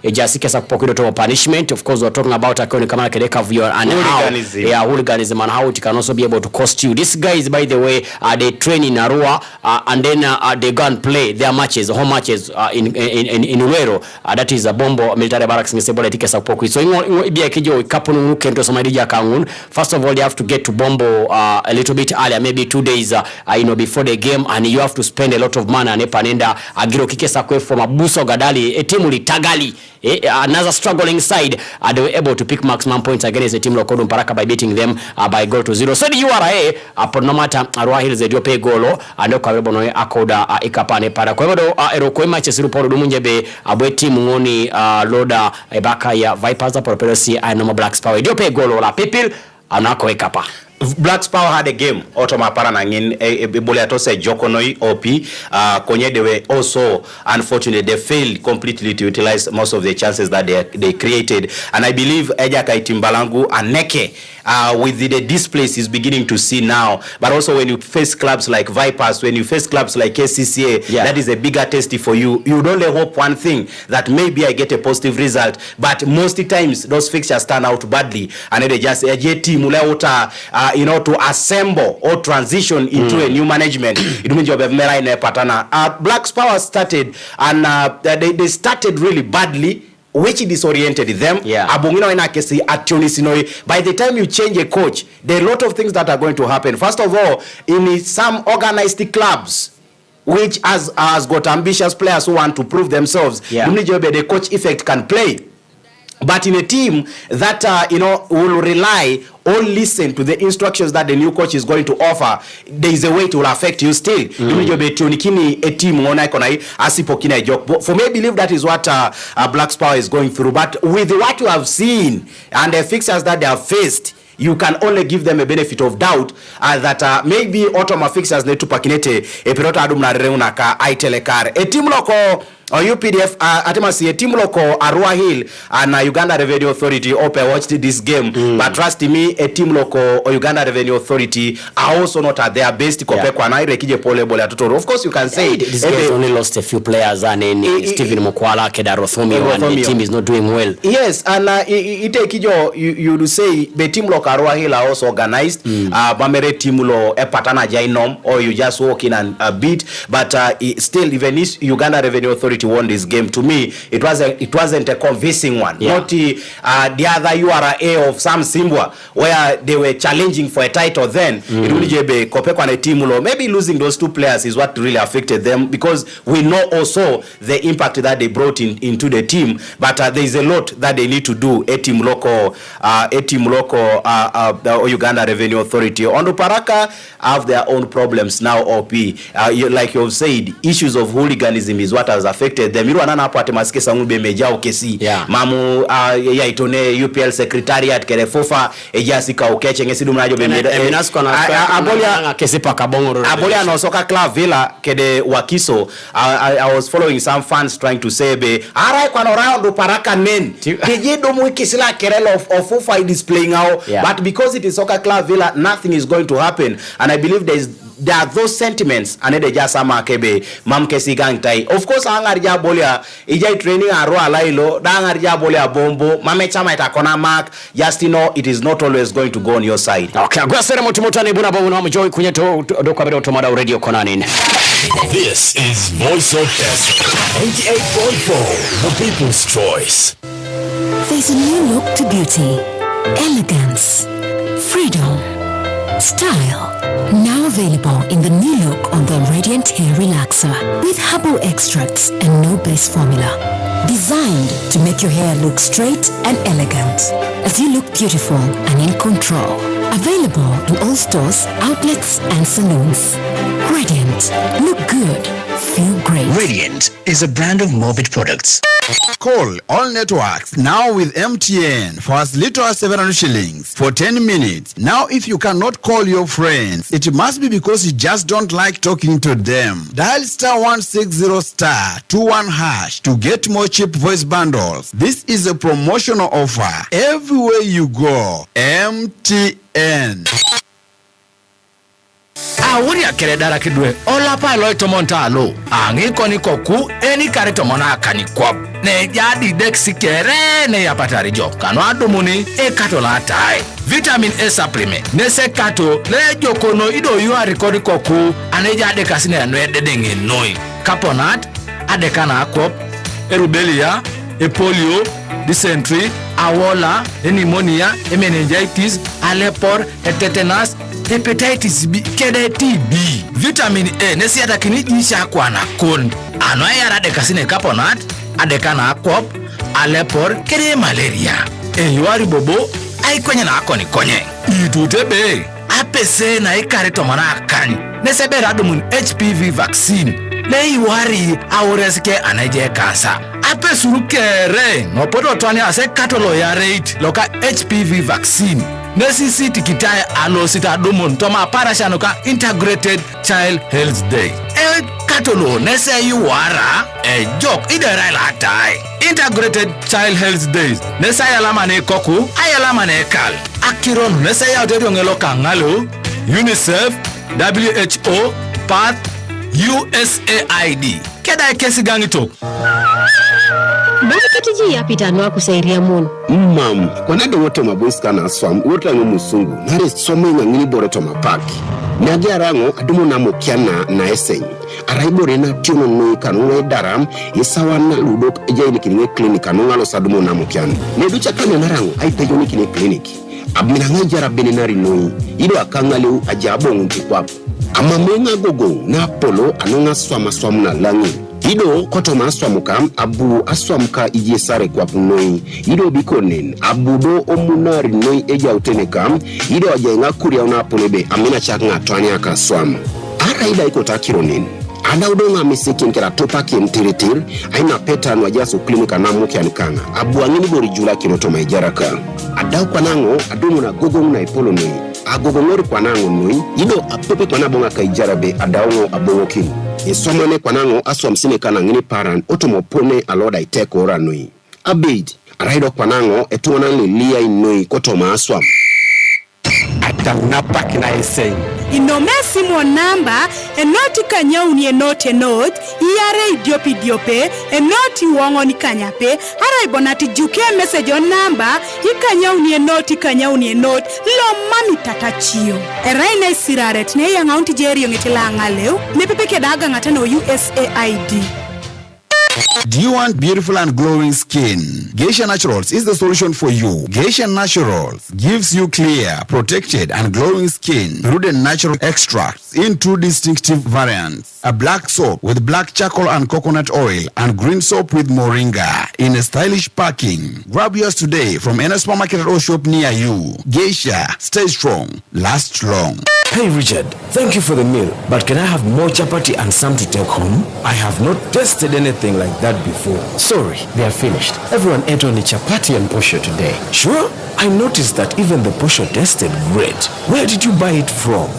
ejasike sa kupokido to punishment. Of course we're talking about akoni kama kedeka view and hooliganism and how it can also be able to cost you. This guys, by the way, they train in Arua and then they go and play their matches, home matches in Uwero. That is a bombo military barracks ngesebola tikesa pokwi. So ibia kijo kapunu kento somadija kangun. First of all, they have to get to bombo a little bit earlier, maybe 2 days before the game, and you have to spend a lot of money and panenda agiro kikesa kwe from Abuso Gadali etimu litagali. Another struggling side, they were able to pick maximum points against the team Lokodun Paraka by beating them by goal to 0. So the URA upon no matter Arua Hills they do pay golo and Okabono akoda ikapane para kwa hivyo erokwe matches ruporo dumunjebe abwe team ngoni loda ebaka ya Vipers aporoperosi ainoma Black Power do pay golo la people anako ikapa. Black Power had a game otoma para nangin boliatose jokonoi OP konye they were also unfortunate. They failed completely to utilize most of the chances that they created, and I believe Ejaka Timbalangu and Neke with the displays is beginning to see now. But also when you face clubs like Vipers, when you face clubs like KCCA, that is a bigger test for you. You would only hope one thing, that maybe I get a positive result, but most times those fixtures turn out badly and they just team to assemble or transition into a new management. Black Power started and they started really badly, which disoriented them. By the time you change a coach, there are a lot of things that are going to happen. First of all, in some organized clubs which has got ambitious players who want to prove themselves, the coach effect can play. But in a team that will rely or listen to the instructions that the new coach is going to offer, there is a way it will affect you still. A team for me, I believe that is what Black Power is going through. But with what you have seen and the fixtures that they have faced, you can only give them a benefit of doubt that maybe automa fixtures need to pakinete a pilota adumna reunaka aitelekar a team loco or UPDF atemasi a team loco Arua Hill and Uganda Revenue Authority watched this game, but trust me, a team loco or Uganda Revenue Authority are also not at their best. Of course you can say this guy only lost a few players and Stephen Mokwala Kedarothomio and the team is not doing well. Yes, and you do say the team loco Arua Hill are also organized. Bamere Timulo Epatana Jainom, or you just walk in and beat, but still even if Uganda Revenue Authority won this game, to me it wasn't a convincing one. Not the other URA of Sam Simbwa where they were challenging for a title then. Maybe losing those two players is what really affected them, because we know also the impact that they brought into the team, but there is a lot that they need to do. The Uganda Revenue Authority on the Paraka have their own problems now. OP like you've said, issues of hooliganism is what has affected them. Mamu itone UPL secretariat kere fofa ejasika okeche ngesidu mnajo abolia no soka club villa kede wakiso. I was following some fans trying to say arai kwa no round Paraka men kejedo mu kisila kerelo of fofa is displaying out, but because it is soccer club villa, nothing is going to happen. And I believe there are those sentiments and they just kebe mamkesi gangtai. Of course angarja bolia ijai training Arua lailo dangarja bolia bombo mame chama itakona mark, just it is not always going to go on your side. Okay, gwasere mutumutani buna babu na mjoy kunyeto doka bero tomada radio konanin. This is Voice of Teso 88.4, the people's choice. There's a new look to beauty, elegance, freedom, style. Now available in the new look on the Radiant Hair Relaxer with herbal extracts and no base formula. Designed to make your hair look straight and elegant as you look beautiful and in control. Available in all stores, outlets and salons. Radiant. Look good. Feel great. Radiant is a brand of Morbid products. Call all networks now with MTN for as little as 700 shillings for 10 minutes. Now, if you cannot call your friends, it must be because you just don't like talking to them. Dial *160*21# to get more cheap voice bundles. This is a promotional offer. Everywhere you go, MTN. Awuri akere dara kidwe ola pa lo to montalo angi koni koku eni kare to mona kani kwap ne jadi dexi kere ne yapatari jo kano adumuni e kato la tai vitamin A supplement ne se kato le jokono ido yu arikodi koku ane jade kasine anwe dedenge noi caponat adekana kwap erubelia e polio dysentery awola pneumonia meningitis alepor tetanus hepatitis B kede TB vitamin A nesi atakini jisha kwa na kon ano yara de kasine caponat adekana akop alepor kede malaria yuari bobo ai kwenye na akoni konye itutebe apese na ikare tomana akani nesebe radumun HPV vaccine le yuari aureske anaje kansa ape surukere no poto twani ase katolo ya rate loka HPV vaccine Nesisi tikitae alosita dumon toma parashanoka integrated child health day. Katolo nese yuwara jok idera la tai. Integrated child health days. Nesa yalama ne koku, ayalama ne kal. Akiron nese ya uterio ngeloka ngalo, UNICEF, WHO, PATH, USAID. Keda kesi gangito. Mbona yapita nwa kusairia mono? Mam, wanado wote mabuska na swam, wote ngo musungu. Nare some ngangini bore to mapaki. Nadia rango adumo na mokiana na eseny. Araibore na tuno no kanunga daram isawa na ludok ejaini kini clinic kanunga lo sadumo na mokiana. Ne ducha kana na rango ai pejoni kini clinic. Abina ngajara benenari no. Ido akangale ajabo ngikwa. Amamenga gogo na polo anunga swam na langi. Ido koto maswamuka abu aswamuka ije sare kwa punoi. Ido bikonen abudo omunari noi eja uteneka. Ido wajenga kuria unapolebe amina chaknga tuani aka swamu. Ara ida iko takironen. Ada udonga misiki nkera topa ki mtiritir. Aina peta nwajaso klinika na muki anikanga. Abu angini bori jula kiroto maijaraka. Adau kwa nango adumu na gogo muna ipolo noi. Agogongori kwa nango noi. Ido apope kwa nabonga kaijarabe adaungo abongo kini. Isomane kwa nango aswa msine kana ngini paran otomopone aloda iteko ora nui. Abid, araido kwa nango etuwana lilia inui kotoma aswa. Ata unapaki na esei. Inomesi mo namba enoti kanyauni enote not iare idiope enoti wongo ni kanyape ara ibonati juke message on namba ikanyauni enot lo mami tatachio eraina isiraret ne yangaunti jeri yongetelanga leo ne pepeke daga ngatano USAID. Do you want beautiful and glowing skin? Geisha Naturals is the solution for you. Geisha Naturals gives you clear, protected and glowing skin through the natural extracts in two distinctive variants. A black soap with black charcoal and coconut oil and green soap with moringa in a stylish packing. Grab yours today from any supermarket or shop near you. Geisha, stay strong, last long. Hey Richard, thank you for the meal, but can I have more chapati and some to take home? I have not tasted anything like that before. Sorry, they are finished. Everyone ate only chapati and posho today. Sure? I noticed that even the posho tasted great. Where did you buy it from?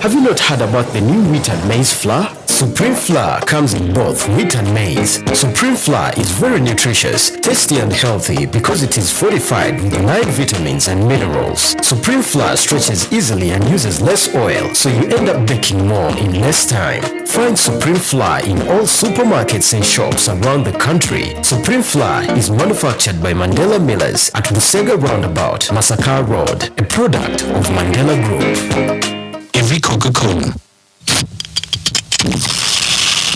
Have you not heard about the new wheat and maize flour? Supreme Flour comes in both wheat and maize. Supreme Flour is very nutritious, tasty and healthy because it is fortified with 9 vitamins and minerals. Supreme Flour stretches easily and uses less oil, so you end up baking more in less time. Find Supreme Flour in all supermarkets and shops around the country. Supreme Flour is manufactured by Mandela Millers at Busega Roundabout, Masaka Road, a product of Mandela Group. Every Coca-Cola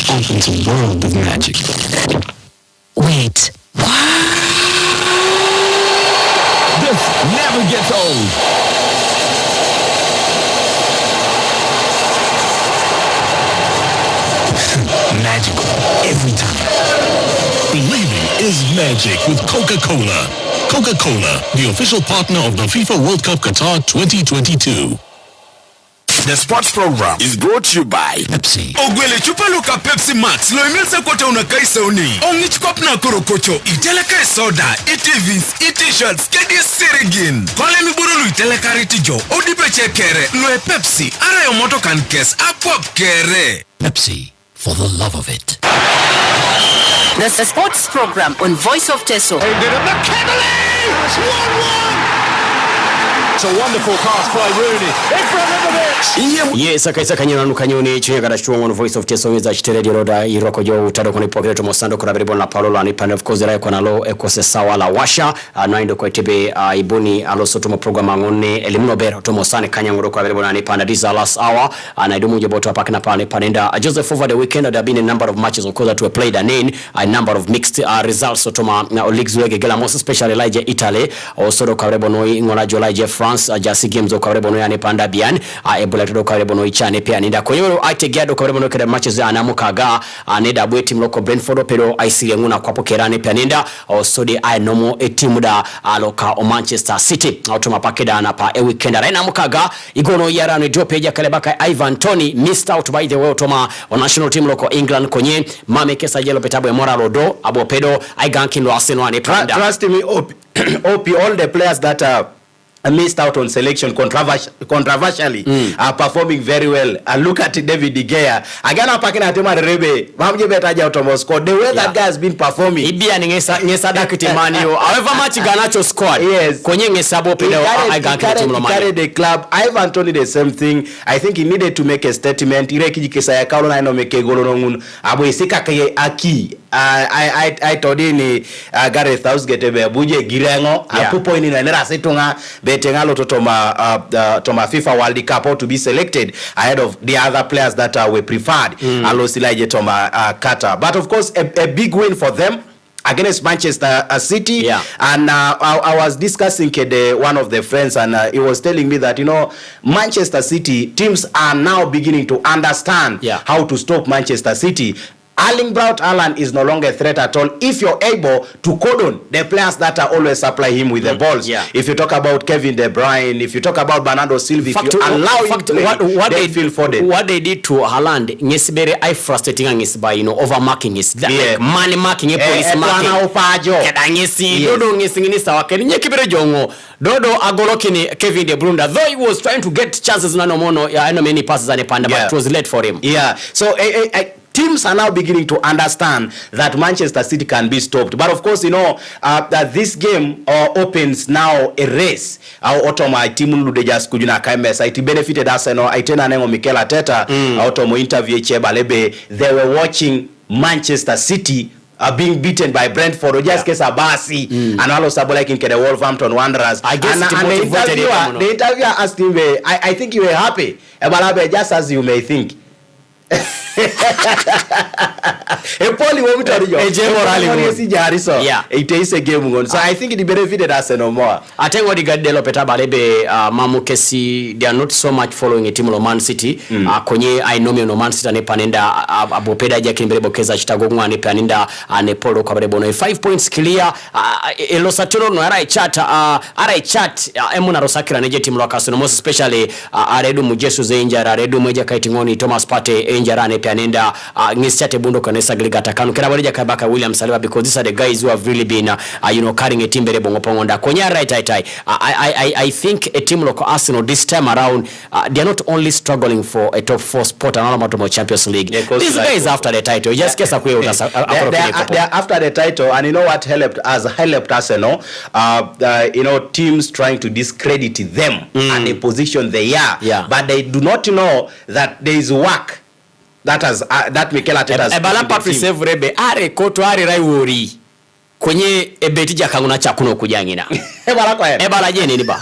opens a world of magic. Wait. This never gets old. Magical every time. Believing is magic with Coca-Cola. Coca-Cola, the official partner of the FIFA World Cup Qatar 2022. The sports program is brought to you by Pepsi. Ogwele chupa luka Pepsi Max lo imelsa kote unakai sauni. Ongich kop na korokocho iteleka soda, itivins, t-shirts, kedi sirigin. Kole miburu iteleka ritijo. Odipeche kere lo Pepsi. Ara yo moto kan kes apop kere. Pepsi, for the love of it. The sports program on Voice of Teso. It's a wonderful pass by Rooney. Yes, akaisa kanyana nukanyoni chinya kada chuongo Voice of Teso weza chitere diroda iroko jo utado koni pokere to mosando kona beribo na Paulo ni pan of course rai kona lo ekose sawa la washa naindo ko tebe ibuni aloso to program ngone elimuno bero to mosane kanyangoro kwa beribo na ni pan this last hour anaidumu je boto apaka na pane panenda Joseph over the weekend there have been a number of matches of course that were played and in a number of mixed results so to ma leagues wege gela most especially like Italy also do kwa beribo no ngona jo like France just games of kwa beribo no yani panda bian ebola to kwa beribo no ichane pia ninda konyoro ategado kwa beribo no kede matches anamukaga aneda bwe team loko Brentford pero IC nguna kwapo kerane pia ninda also de nomo team da aloka o Manchester City automa pakeda na pa weekend arena mukaga igono yara no dope ja kalebaka Ivan Toney missed out by the way automa on national team loko England konye mame kesa jelo petabo moral odo abopedo aigankin lo Arsenal ne panda. Trust me OP all the players that are missed out on selection controversially are performing very well. Look at David De Gea. Again, I'm packing at him at Rebe. Mamje betaja automo score. The way that guy has been performing. Ibia ngesa dakiti manio. However much Garnacho scored. Yes. Konye ngesabo pele he carried the club. Ivan Toney the same thing. I think he needed to make a statement. Ire kijikesa ya kaulo na ino meke golo nongun. Abo isika kaya aki. I told ni Gareth Southgate be buje girengo. Apupo ini na nera setunga betengalo to toma FIFA World Cup to be selected ahead of the other players that were preferred. Alosilaje toma Qatar. But of course a big win for them against Manchester City. And I was discussing one of the friends and he was telling me that, you know, Manchester City teams are now beginning to understand how to stop Manchester City. Erling Braut Haaland is no longer a threat at all if you're able to cordon the players that are always supply him with the balls. If you talk about Kevin De Bruyne, if you talk about Bernardo Silva, if you allow him to play, what they feel for them. What they did to Haaland, nyesibere I frustrating ngis by, you know, overmarking is like money marking police marking. Kada ngisi dodo ngisi nginisa wakeni nyekibere jongo. Dodo agolokini Kevin De Bruyne, though he was trying to get chances na no mono ya no many passes and panda, but it was late for him. So teams are now beginning to understand that Manchester City can be stopped. But of course, you know, that this game opens now a race. Automa timu ludejas kujuna kaimesa. It benefited Arsenal. Itena nengo Mikel Arteta. Automo interview Chebalebe. They were watching Manchester City being beaten by Brentford. Just case Abasi and also like in the Wolverhampton Wanderers. I guess and the interviewer asked him, I think you were happy. Just as you may think. Poli wo mutarijo it is a game on. So I think it benefited us no more. I think what the gadelo petaba lebe mamukesi they are not so much following a team of Man City konye I know me no Man City ne panenda abopeda ja kimbere bokeza chitago ngwane panenda ne polo kwa bere bono 5 points clear elosatolo no ara chat emuna rosakira neje team lo Arsenal most especially aredu mujesu zenjara aredu mweja kaitingoni Thomas Partey enjarane pianenda ngischate bundo kanesa gligata kanu kera bareja kabaka William Saliba because these are the guys who have really been you know carrying a team bere bongo pongonda konya right I think a team like Arsenal this time around they are not only struggling for a top 4 spot and all about Champions League. These guys after the title just kesa kwe they are after the title, and you know what helped Arsenal you know, teams trying to discredit them and the position they are, but they do not know that there is work that has that Mikel Arteta has ebala Patrice Vrebe are koto are raiwori kwenye ebetija kanguna chakuno kujangina ebala jeni niba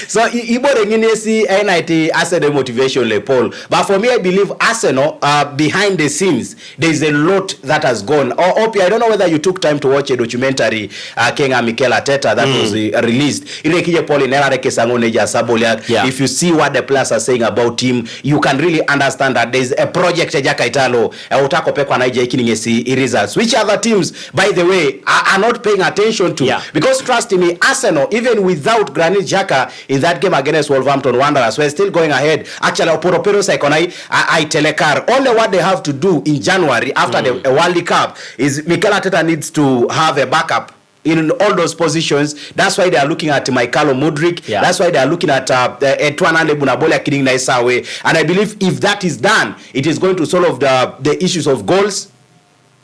so ibore nginesi NIT Arsenal motivation le Paul, but for me I believe Arsenal behind the scenes there is a lot that has gone. Opi, I don't know whether you took time to watch a documentary Kenga Mikel Arteta that was released. Ile kije Paul inera kesango neja sabolia. If you see what the players are saying about him, you can really understand that there is a project Jaka Italo utakopekwa na ije kiningesi results. Which other teams by the way, are not paying attention to. Because trust me, Arsenal, even without Granit Xhaka in that game against Wolverhampton Wanderers, we're still going ahead. Actually, Oporopero Saikonai, I Telekar. Only what they have to do in January after the World Cup is Mikel Arteta needs to have a backup in all those positions. That's why they are looking at Michailo Mudryk. That's why they are looking at Etwanande Bunabola kidding Naisawe. And I believe if that is done, it is going to solve the issues of goals.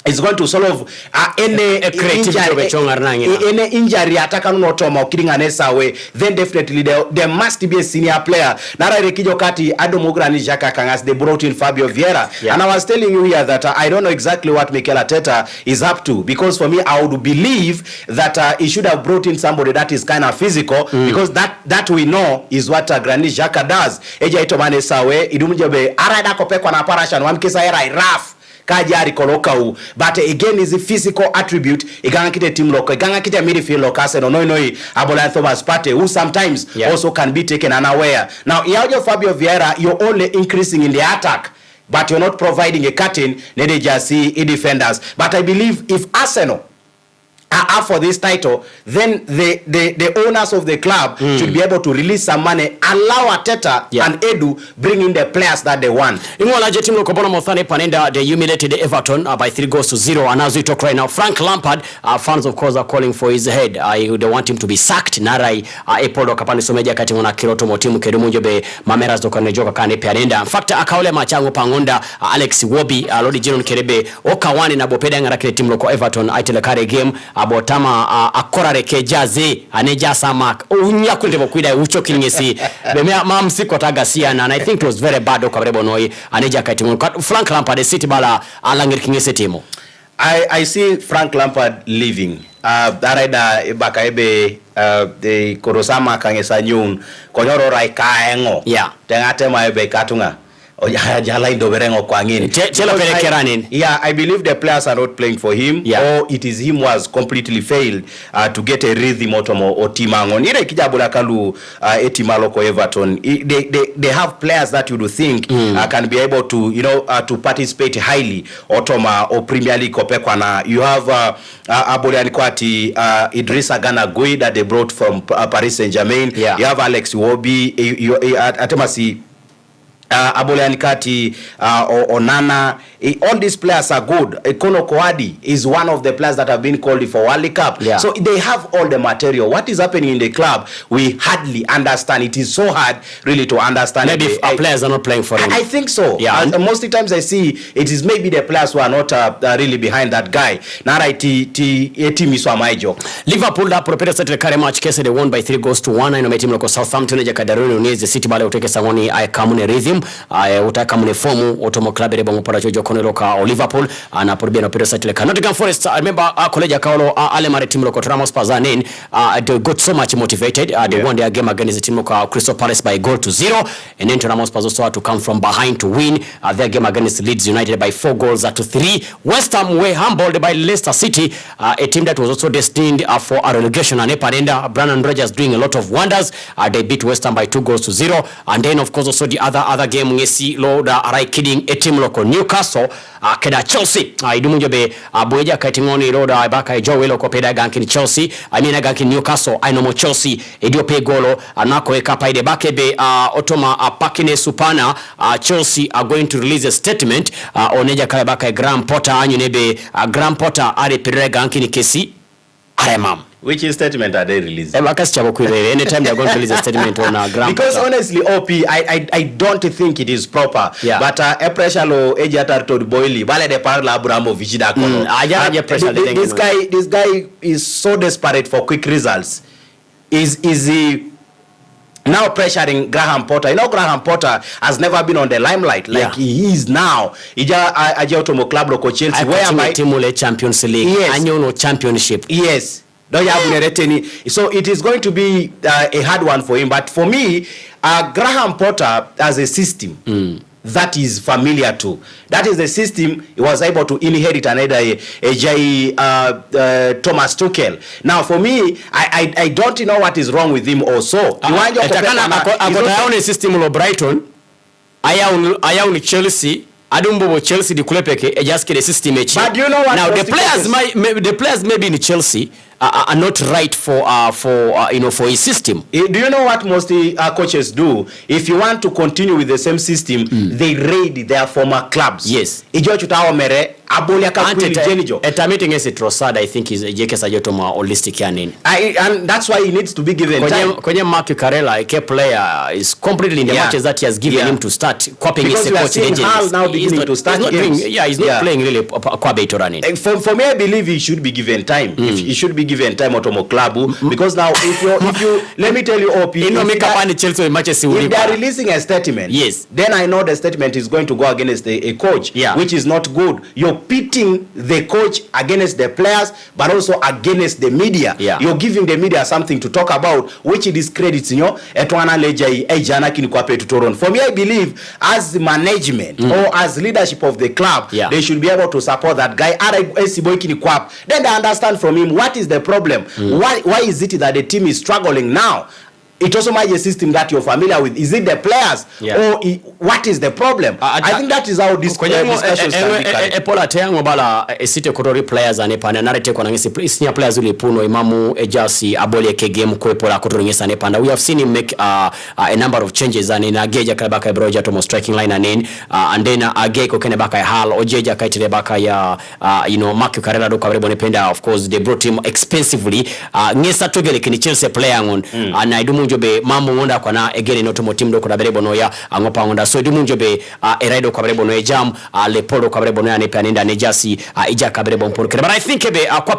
It's going to solve any injury attack then definitely there must be a senior player. Nara Rekijo Kati Adomo Granit Xhaka Kangas, they brought in Fabio Vieira. And I was telling you here that I don't know exactly what Mikel Arteta is up to, because for me I would believe that he should have brought in somebody that is kind of physical, because that we know is what Granit Xhaka does. Eja Itomane Sawe idumjobe arada kopekwa na parashan wamkisa era rough kajari kolokau, but again is a physical attribute. Iganga kite team local, iganga kite midfield local, no Abola Thomas Partey, who sometimes also can be taken unaware. Now Iajo Fabio Vieira, you're only increasing in the attack, but you're not providing a cutting nede jasi defenders. But I believe if Arsenal are up for this title, then the owners of the club should be able to release some money, allow Arteta and Edu bring in the players that they want. Ingola team lo Kobona Mothane Panenda, they humiliated Everton by 3-0. And as we talk right now, Frank Lampard, fans of course are calling for his head. They want him to be sacked. Narai Epodo Kapani Someja kati mwana Kiroto Motimu Kedumunjo be Mameras dokane joka kane Panenda. In fact, akaole machango pangonda Alex Wobi, Lodi Jiron Kerebe, Okawani na bopeda ngarakile team lo ko Everton aitelekare game abotama akorare kejaze aneja samak unyakunde bokwida ucho kilingesi bemea mamsi kotaga siana, and I think it was very bad okabrebo noi aneja katimu Frank Lampard the city bala alangir kingese timo. I see Frank Lampard leaving. Daraida bakaebe the korosama kangesa nyun konyoro rai kaengo tengate maebe katunga. Yeah, I believe the players are not playing for him, or it is him who has completely failed to get a rhythm or timangon. Ire kijabula kalu etimaloko Everton. They have players that you would think can be able to, to participate highly Otoma or Premier League Kopekwana. You have Aboliani Kwati, Idrissa Gana Gui that they brought from Paris Saint-Germain. You have Alex Iwobi, Atemasi Aboliani Kati, Onana, all these players are good. Kono Koadi is one of the players that have been called for World Cup. So they have all the material. What is happening in the club, we hardly understand. It is so hard really to understand. Maybe if our players are not playing for him. I think so. And most of the times I see it is maybe the players who are not really behind that guy. Liverpool da propeta settle kare match kese they won by 3-1. I know team loko Southampton ja kadaruni uneze City bale uteke sangoni ay kamune rhythm utaka mune formu otomo club ere bongo para jojo kono loka o Liverpool na probia no propeta settle ka Nottingham Forest. I remember college akawlo ale mare team loko Ramos Pazanin they got so much motivated. They won their game against the team loko Crystal Palace by 0-0, and then Ramos Paz also had to come from behind to win their game against Leeds United by 4-3. West Ham were humbled by Leicester City, a team that was also destined for a relegation. And Eparenda, Brandon Rodgers doing a lot of wonders. They beat West Ham by 2-0. And then of course also the other game ngesi lo da arai kidding a team loko Newcastle keda Chelsea idumunjobe boeja katingoni lo da baka Joe loko peda gankin Chelsea amina gankin Newcastle ainomo Chelsea edio pe golo anako eka paide bakebe otoma pakine supana Chelsea are going to release a statement oneja kale baka Graham Potter anyunebe Graham Potter are perega gankin kesi aremam. Which statement are they releasing? Anytime they're going to release a statement on Graham because Potter. honestly, OP, I don't think it is proper. But a pressure lo ejatar to boili. Bale de parla Abramo Vijida kono. This guy is so desperate for quick results. Is he now pressuring Graham Potter? You know, Graham Potter has never been on the limelight like he is now. Ija Otomo club loko Chelsea where my team will Champions League. Yes. Championship. Yes. So it is going to be a hard one for him. But for me, Graham Potter has a system that is familiar to. That is the system he was able to inherit another Thomas Tuchel. Now for me, I don't know what is wrong with him also. Atakana system lo Brighton, aya uni Chelsea, adumbo Chelsea di kulepeke just get a system match. But you know what? Now the players maybe in Chelsea are not right for a system. Do you know what most coaches do? If you want to continue with the same system, they raid their former clubs. Yes. Ijo chutawa mere abolia kakwili jenijo. Etameting is a Trossard, I think is Jeke Sajotoma holistic yanin. And that's why he needs to be given time. Kwenye Marco Carella, a key player, is completely in the matches that he has given him to start. Because we are seeing Hal now beginning to start games. He's not playing really Kwabe Torani. For me, I believe he should be given time. He should be given time Otomo Klabu, because now if you let me tell you, OP, if they are releasing a statement, yes, then I know the statement is going to go against a coach, which is not good. You're pitting the coach against the players, but also against the media. You're giving the media something to talk about, which discredits etwana lejai ejana kinikwape tutoron. For me, I believe as management or as leadership of the club, they should be able to support that guy. Then they understand from him what is the problem. Why is it that the team is struggling now? It also might be a system that you're familiar with. Is it the players or what is the problem? I think that is how this discussions can be carried. Epola teyango bala esite kotori players anepanda narete kwa ngesi senior players uli puno imamu ejasi abole ke game ko epola kotori ngesa anepanda. We have seen him make a number of changes and in ageja kalabaka broja to striking line and then age ko kene baka hal ojeja kaitire baka ya Marco Carella do kabrebo nependa. Of course they brought him expensively ngesa togele kini Chelsea player ngon and I do jobe mambo ngonda kwa na egere no tomo team do kwa berebo no ya angopa ngonda so di munjobe eraido kwa berebo no ejam le polo kwa berebo no ya ne panenda ne jasi ija kwa berebo mporo but I think ebe kwa